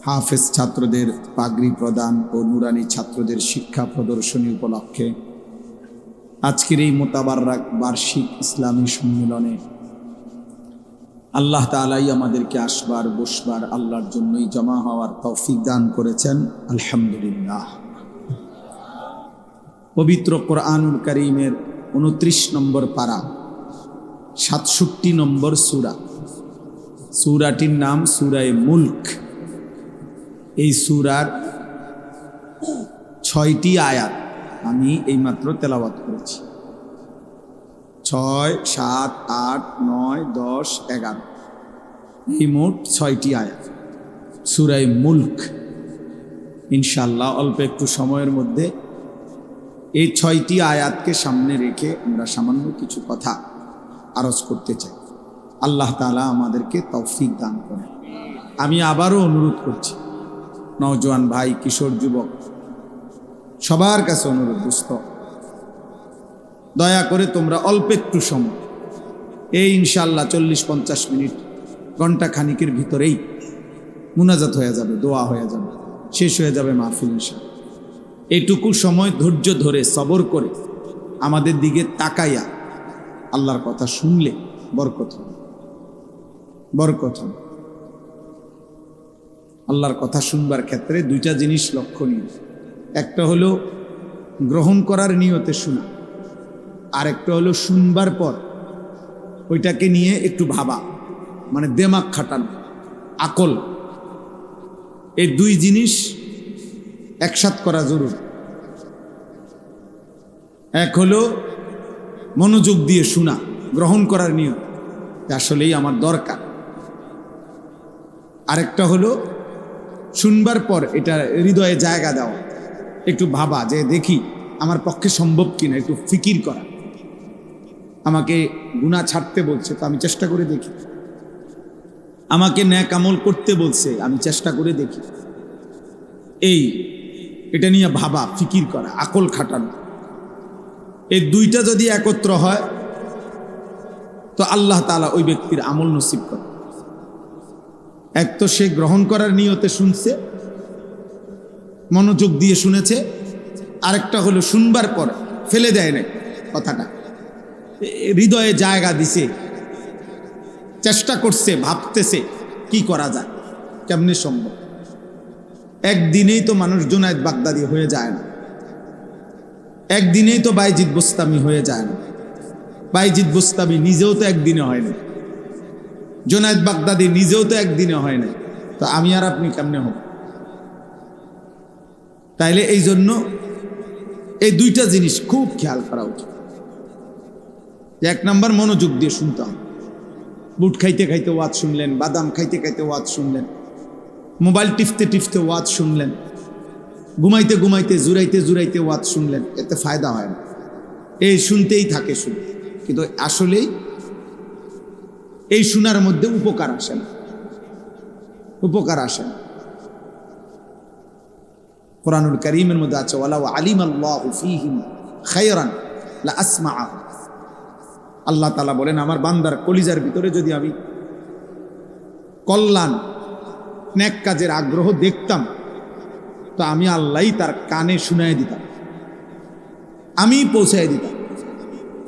হাফেজ ছাত্রদের পাগড়ি প্রদান ও নুরানি ছাত্রদের শিক্ষা প্রদর্শনী উপলক্ষে আজকের এই মোতাবাররাক বার্ষিক ইসলামী সম্মেলনে আল্লাহ তাআলাই আমাদেরকে আসবার বসবার আল্লাহর জন্যই জমা হওয়ার তৌফিক দান করেছেন আলহামদুলিল্লাহ। পবিত্র কোরআনুল কারীমের 29 নম্বর পারা 67 নম্বর সূরা, সূরাটির নাম সূরায়ে মুলক। এই সূরার 6টি আয়াত আমি এইমাত্র তেলাওয়াত করেছি। 6, 7, 8, 9, 10, 11 এই মোট 6টি আয়াত সূরায়ে মুলক। ইনশাআল্লাহ অল্প একটু সময়ের মধ্যে এই 6টি আয়াতকে সামনে রেখে আমরা সামান্য কিছু কথা আরজ করতে চাই। আল্লাহ তাআলা আমাদেরকে তৌফিক দান করেন। আমি আবারও অনুরোধ করছি নওজোয়ান ভাই, কিশোর যুবক সবার কাছে অনুরোধ, দোস্ত দয়া করে তোমরা অল্প একটু সময়, এই ইনশাআল্লাহ 40-50 মিনিট ঘন্টা খানিকের ভিতরেই মুনাজাত হয়ে যাবে, দোয়া হয়ে যাবে, শেষ হয়ে যাবে মাহফিল ইনশাআল্লাহ। এইটুকু সময় ধৈর্য ধরে সবর করে আমাদের দিকে তাকাইয়া আল্লাহর কথা শুনলে বরকত হবে, বরকত হবে। আল্লাহর কথা শুনবার ক্ষেত্রে 2টা জিনিস লক্ষণীয়। একটা হলো গ্রহণ করার নিয়তে শোনা, আর একটা হলো শুনবার পর ওইটাকে নিয়ে একটু ভাবা, মানে দেমাগ খাটানো, আকল। এই 2 জিনিস একসাথ করা জরুরি। এক হলো মনোযোগ দিয়ে শোনা, গ্রহণ করার নিয়ত, আসলেই আমার দরকার। আরেকটা হলো শুনবার পর এটা হৃদয়ে জায়গা দেওয়া, একটু ভাবা যে দেখি আমার পক্ষে সম্ভব কিনা, একটু ফিকির করা। আমাকে গুনাহ ছাড়তে বলছে তো আমি চেষ্টা করে দেখি, আমাকে নেক আমল করতে বলছে আমি চেষ্টা করে দেখি। এটা নিয়ে ভাবা, ফিকির করা, আকল খাটানো। এই 2টা যদি একত্র হয় তো আল্লাহ তাআলা ওই ব্যক্তির আমল নসিব করে। এক তো সে গ্রহণ করার নিয়তে শুনছে, মনোযোগ দিয়ে শুনেছে, আরেকটা হলো শুনবার পর ফেলে দেয় না কথাটা, হৃদয়ে জায়গা দিছে, চেষ্টা করছে, ভাবতেছে কি করা যায়, কেমনে সম্ভব। একদিনেই তো মানুষ জুনায়েদ বাগদাদি হয়ে যায় না, একদিনেই তো বাইজিদ বোস্তামি হয়ে যায় না। বাইজিদ বোস্তামি নিজেও তো একদিনে হয় না, জুনায়েদ বাগদাদি নিজেও তো একদিনে হয় না, তো আমি আর আপনি কেমনে হব? তাইলে এই জন্য এই 2টা জিনিস খুব খেয়াল করা উচিত। 1 নাম্বার মনোযোগ দিয়ে শুনতে হবে, বুট খাইতে খাইতে ওয়াজ শুনলেন, বাদাম খাইতে খাইতে ওয়াজ শুনলেন, মোবাইল টিপতে টিপতে ওয়াজ শুনলেন, ঘুমাইতে ঘুমাইতে জুড়াইতে জুড়াইতে ওয়াজ শুনলেন, এতে ফায়দা হয় না। এই শুনতেই থাকে শুনে, কিন্তু আসলেই এই শোনার মধ্যে উপকার আসে না, উপকার আসে না। কুরআনুল কারীমের মধ্যে আছে ওয়ালাউ আলিমাল্লাহু ফীহিম খায়রান লা আসমাআ। আল্লাহ তাআলা বলেন আমার বান্দার কলিজার ভিতরে যদি আমি কল্যাণ নেক কাজের আগ্রহ দেখতাম, তো আমি আল্লাহই তার কানে শুনায় দিতাম, আমি পৌঁছায় দিতাম।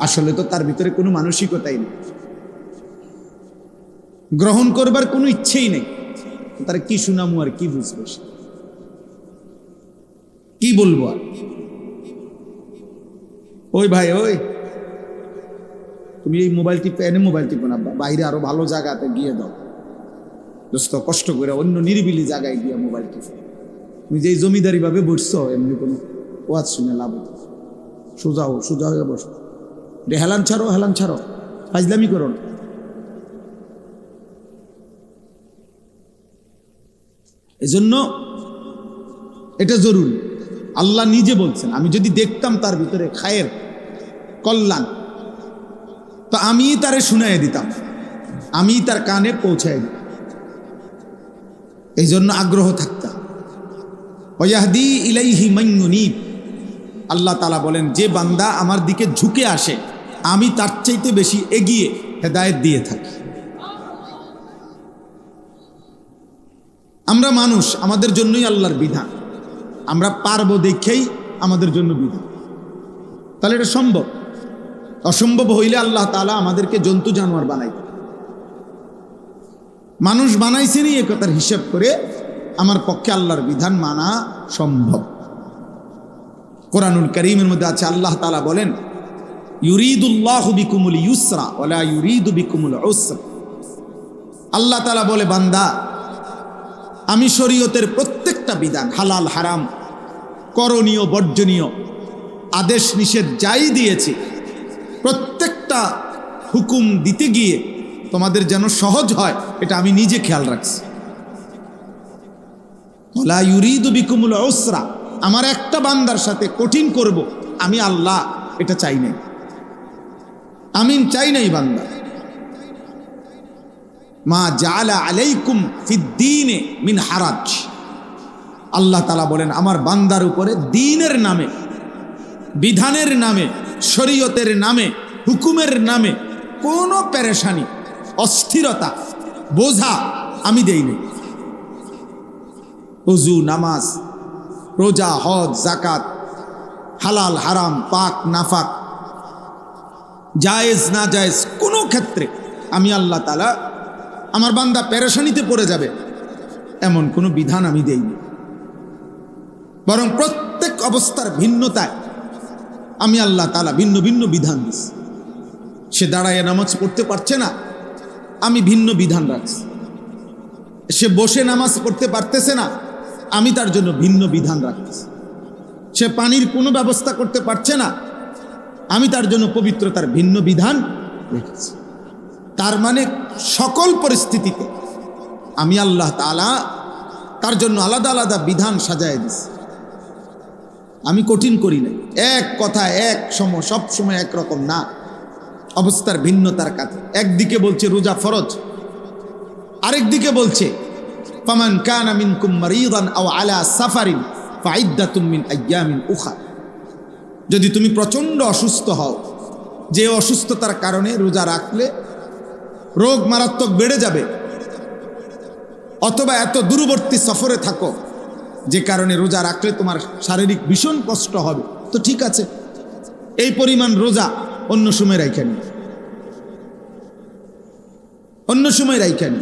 আসলে তো তার ভিতরে কোনো মানসিকতাই নেই, গ্রহণ করবার কোনো ইচ্ছেই নেই। তার কি শুনামু আর কি বুঝবো, কি বলবো আর? ওই ভাই, ওই তুমি এই মোবাইল টিপে এনে মোবাইল টিপো না, বাইরে আরো ভালো জায়গাতে গিয়ে দাও দোস্ত, কষ্ট করে অন্য নিরিবিলি জায়গায় গিয়ে মোবাইল টিপো। তুমি যে জমিদারি ভাবে বসছো, এমনি কোনো ওয়াজ শুনে লাভ হতো। সোজা হয়ে বসো, হেলান ছাড়ো, ফাজলামি করো না। এজন্য এটা জরুরি। আল্লাহ নিজে বলছেন আমি যদি দেখতাম তার ভিতরে খায়ের কল্যাণ, তো আমি তারে শুনাইয়া দিতাম, আমি তার কানে পৌঁছাই দিতাম। এই জন্য আগ্রহ থাকতাম। ওয়াহদি ইলাইহি মান ইউনীব, আল্লাহ তাআলা বলেন যে বান্দা আমার দিকে ঝুঁকে আসে আমি তার চাইতে বেশি এগিয়ে হেদায়েত দিয়ে থাকি। আমরা মানুষ, আমাদের জন্যই আল্লাহর বিধান, আমরা পারবো দেখেই আমাদের জন্য বিধান। তাহলে এটা সম্ভব। অসম্ভব হইলে আল্লাহ তাআলা আমাদেরকে জন্তু জানোয়ার বানাইত। মানুষ বানাইছেনি এ কথার হিসাব করে আমার পক্ষে আল্লাহর বিধান মানা সম্ভব। কুরআনুল কারীমের মধ্যে আছে আল্লাহ তাআলা বলেন ইউরিদুল্লাহু বিকুমুল ইউসরা ওয়ালা ইউরিদু বিকুমুল উসরা। আল্লাহ তাআলা বলে বান্দা আমি শরীয়তের প্রত্যেকটা বিধান, হালাল হারাম, করণীয় বর্জনীয়, আদেশ নিষেধ যাই দিয়েছি, প্রত্যেকটা হুকুম দিতে গিয়ে তোমাদের যেন সহজ হয় এটা আমি নিজে খেয়াল রাখছি। ওয়ালা ইউরিদু বিকুমুল উসরা, আমার একটা বান্দার সাথে কঠিন করব আমি আল্লাহ এটা চাই নাই, আমি চাই নাই বান্দা। মা জাআলা আলাইকুম ফিদ্দীনে মিন হারাজ, আল্লাহ তাআলা বলেন আমার বান্দার উপরে দ্বীনের নামে, বিধানের নামে, শরীয়তের নামে, হুকুমের নামে কোনো পেরেশানি, অস্থিরতা, বোঝা আমি দেই নাই। ওযু, নামাজ, রোজা, হজ, যাকাত, হালাল হারাম, পাক নাফাক, জায়েজ না জায়েজ, কোনো ক্ষেত্রে আমি আল্লাহ তাআলা আমার বান্দা পেরেশানিতে পড়ে যাবে এমন কোনো বিধান আমি দেইনি। বরং প্রত্যেক অবস্থার ভিন্নতায় আমি আল্লাহ তাআলা ভিন্ন ভিন্ন বিধান দিচ্ছি। সে দাঁড়ায় নামাজ পড়তে পারছে না, আমি ভিন্ন বিধান রাখছি। সে বসে নামাজ পড়তে পারতেছে না, আমি তার জন্য ভিন্ন বিধান রাখছি। সে পানির কোনো ব্যবস্থা করতে পারছে না, আমি তার জন্য পবিত্রতার ভিন্ন বিধান রেখেছি। তার মানে সকল পরিস্থিতিতে আমি আল্লাহ তাআলা তার জন্য আলাদা আলাদা বিধান সাজায় দিছি। আমি কঠিন করি নাই। এক কথা এক সময় সব সময় একরকম না, অবস্থার ভিন্নতার কাছে। একদিকে বলছে রোজা ফরজ, আরেক দিকে বলছে ফামান কানা মিনকুম মারিদান আও আলা সাফারিন ফাইদ্দাতুম মিন আইয়ামিন উখরা। যদি তুমি প্রচণ্ড অসুস্থ হও, যে অসুস্থতার কারণে রোজা রাখলে রোগ মারাত্মক বেড়ে যাবে, অথবা এত দূরবর্তী সফরে থাকো যে কারণে রোজা রাখলে তোমার শারীরিক ভীষণ কষ্ট হবে, তো ঠিক আছে এই পরিমাণ রোজা অন্য সময় রাইখা নি, অন্য সময় রাইখা নি।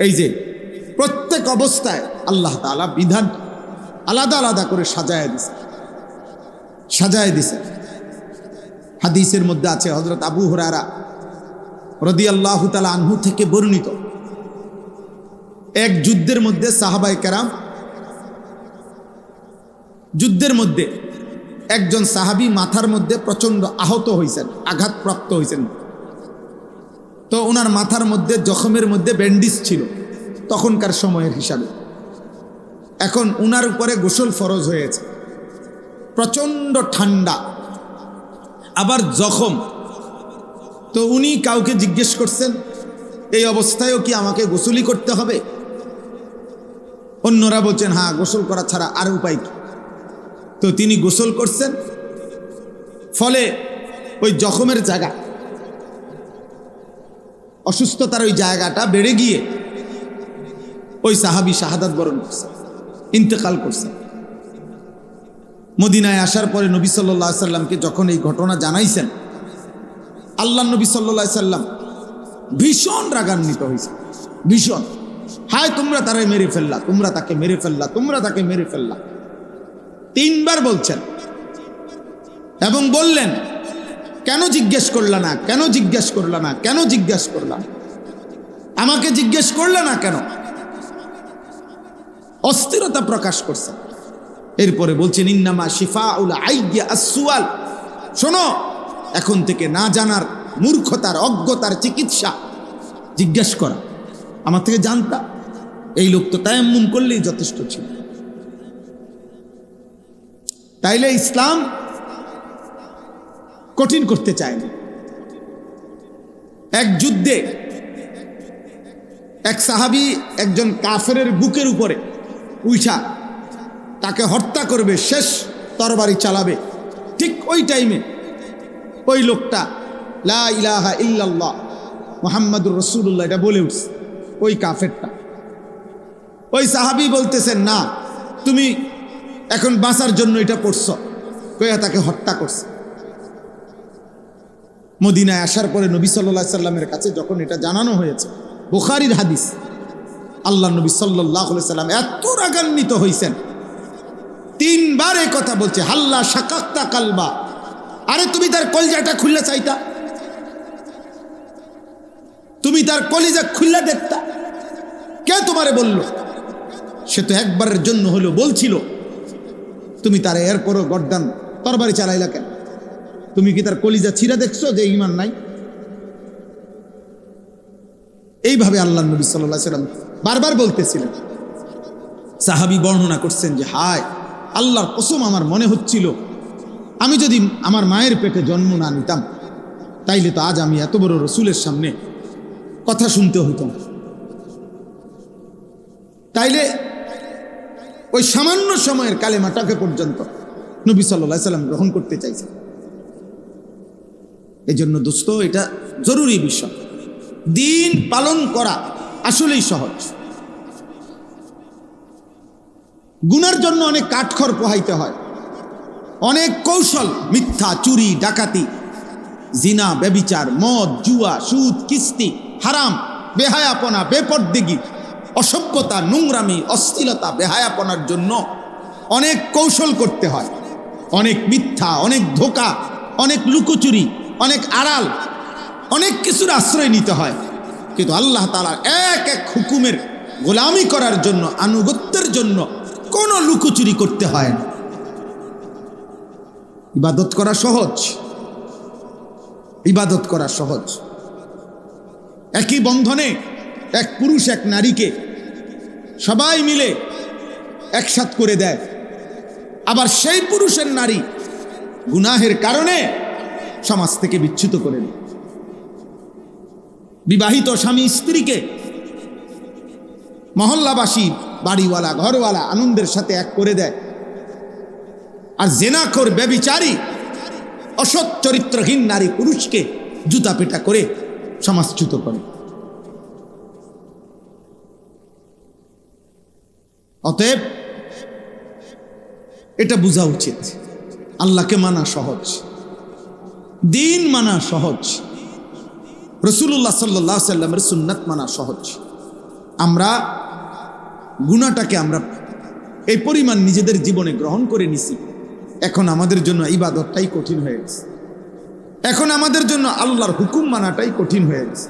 এই যে প্রত্যেক অবস্থায় আল্লাহ তাআলা বিধান আলাদা আলাদা করে সাজায় দিছে। হাদিসের মধ্যে আছে হযরত আবু হুরায়রা রাদিয়াল্লাহু তাআলা আনহু থেকে বর্ণিত, এক যুদ্ধের মধ্যে সাহাবায়ে কেরাম, যুদ্ধের মধ্যে একজন সাহাবী মাথার মধ্যে প্রচণ্ড আহত হয়েছেন, আঘাতপ্রাপ্ত হয়েছেন। তো ওনার মাথার মধ্যে জখমের মধ্যে ব্যান্ডিজ ছিল তখনকার সময়ের হিসাবে। এখন উনার উপরে গোসল ফরজ হয়েছে, প্রচণ্ড ঠান্ডা, আবার জখম। তো উনি কাউকে জিজ্ঞেস করছেন এই অবস্থায়ও কি আমাকে গোসলই করতে হবে? অন্যরা বলছেন হ্যাঁ, গোসল করা ছাড়া আর উপায় কি। তো তিনি গোসল করছেন, ফলে ওই জখমের জায়গা, অসুস্থতার ওই জায়গাটা বেড়ে গিয়ে ওই সাহাবী শাহাদাত বরণ করছে, ইন্তেকাল করছে। মদিনায় আসার পরে নবী সাল্লাল্লাহু আলাইহি সাল্লামকে যখন এই ঘটনা জানাইছেন, আল্লাহ নবী সাল্লাল্লাহু আলাইহি সাল্লাম ভীষণ রাগান্বিত হয়েছে, ভীষণ। হায় তোমরা তারে মেরে ফেললা, তোমরা তাকে মেরে ফেললা, তোমরা তাকে মেরে ফেললা, 3 বার বলছেন। এবং বললেন কেন জিজ্ঞেস করলা না, কেন জিজ্ঞেস করলা না, কেন জিজ্ঞেস করলা না, আমাকে জিজ্ঞেস করলা না কেন? অস্থিরতা প্রকাশ করছে। এরপরে বলছেন ইন্নামা শিফাউল আইয়্যা আসসুয়াল, শোনো এখন থেকে না জানার, মূর্খতার, অজ্ঞতার চিকিৎসা জিজ্ঞেস করা। আমার থেকে জানতা, এই লোক তো তায়াম্মুম করলেই যথেষ্ট ছিল। তাইলে ইসলাম কঠিন করতে চায়নি। এক যুদ্ধে এক সাহাবী একজন কাফেরের বুকের উপরে উঠা তাকে হত্যা করবে, শেষ তরবারি চালাবে, ঠিক ওই টাইমে ওই লোকটা লা ইলাহা ইল্লাল্লাহ মুহাম্মাদুর রাসূলুল্লাহ এটা বলে উঠছে, ওই কাফেরটা। ওই সাহাবী বলতেছেন না, তুমি এখন বাঁচার জন্য এটা পড়ছো, কইয়া তাকে হত্যা করছে। মদিনায় আসার পরে নবী সাল্লাল্লাহু আলাইহি সাল্লামের কাছে যখন এটা জানানো হয়েছে, বুখারীর হাদিস, আল্লাহ নবী সাল্লাল্লাহু আলাইহি সাল্লাম এত রাগান্বিত হয়েছেন, 3 বার এই কথা বলছে, হাল্লা শাকাক্তা কালবা, আরে তুমি তার কলিজাটা খুললে চাইতা, তুমি তার কলিজা খুললে দেখতা, কে তোমারে বলল? সে তো একবারের জন্য হলো বলছিল, তুমি তার এরপরও গর্দান তরবারি চালাইলা কেন? তুমি কি তার কলিজা ছিঁড়া দেখছো যে ঈমান নাই? এইভাবে আল্লাহ নবী সাল্লাল্লাহু আলাইহি সাল্লাম বারবার বলতেছিলেন। সাহাবী বর্ণনা করছেন যে হায় আল্লাহর কসম, আমার মনে হচ্ছিল আমি যদি আমার মায়ের পেটে জন্ম না নিতাম তাইলে তো আজ আমি এত বড় রসুলের সামনে কথা শুনতে হইতাম। তাইলে ওই সামান্য সময়ের কালেমাটাকে পর্যন্ত নবী সাল্লাল্লাহু আলাইহি সাল্লাম গ্রহণ করতে চাইছেন। এই জন্য দোস্ত, এটা জরুরি বিষয়। দিন পালন করা আসলেই সহজ। গুনার জন্য অনেক কাঠখড় পোহাইতে হয়, অনেক কৌশল, মিথ্যা, চুরি, ডাকাতি, জিনা, ব্যভিচার, মদ, জুয়া, সুদ, কিস্তি, হারাম, বেহায়াপনা, বেপরদেগি, অসভ্যতা, নোংরামি, অশ্লীলতা, বেহায়াপনার জন্য অনেক কৌশল করতে হয়, অনেক মিথ্যা, অনেক ধোঁকা, অনেক লুকোচুরি, অনেক আড়াল, অনেক কিছুর আশ্রয় নিতে হয়। কিন্তু আল্লাহ তাআলার এক এক হুকুমের গোলামি করার জন্য, আনুগত্যের জন্য কোনো লুকোচুরি করতে হয় না। ইবাদত করা সহজ, ইবাদত করা সহজ। একই বন্ধনে এক পুরুষ এক নারীকে সবাই মিলে একসাথ করে দেয়, আবার সেই পুরুষের নারী গুনাহের কারণে সমাজ থেকে বিচ্যুত করে দেয়। বিবাহিত স্বামী স্ত্রীকে মহল্লাবাসী, বাড়িওয়ালা, ঘরওয়ালা আনন্দের সাথে এক করে দেয়, আর জেনাখোর, ব্যভিচারী, অসৎ চরিত্রহীন নারী পুরুষকে জুতা পেটা করে সমাজচ্যুত করে। অতএব এটা বোঝা উচিত, আল্লাহকে মানা সহজ, দিন মানা সহজ, রাসূলুল্লাহ সাল্লাল্লাহু আলাইহি সাল্লামের সুন্নাত মানা সহজ। আমরা গুনাহটাকে আমরা এই পরিমাণ নিজেদের জীবনে গ্রহণ করে নিছি, এখন আমাদের জন্য ইবাদতটাই কঠিন হয়ে গেছে, এখন আমাদের জন্য আল্লাহর হুকুম মানাটাই কঠিন হয়ে গেছে।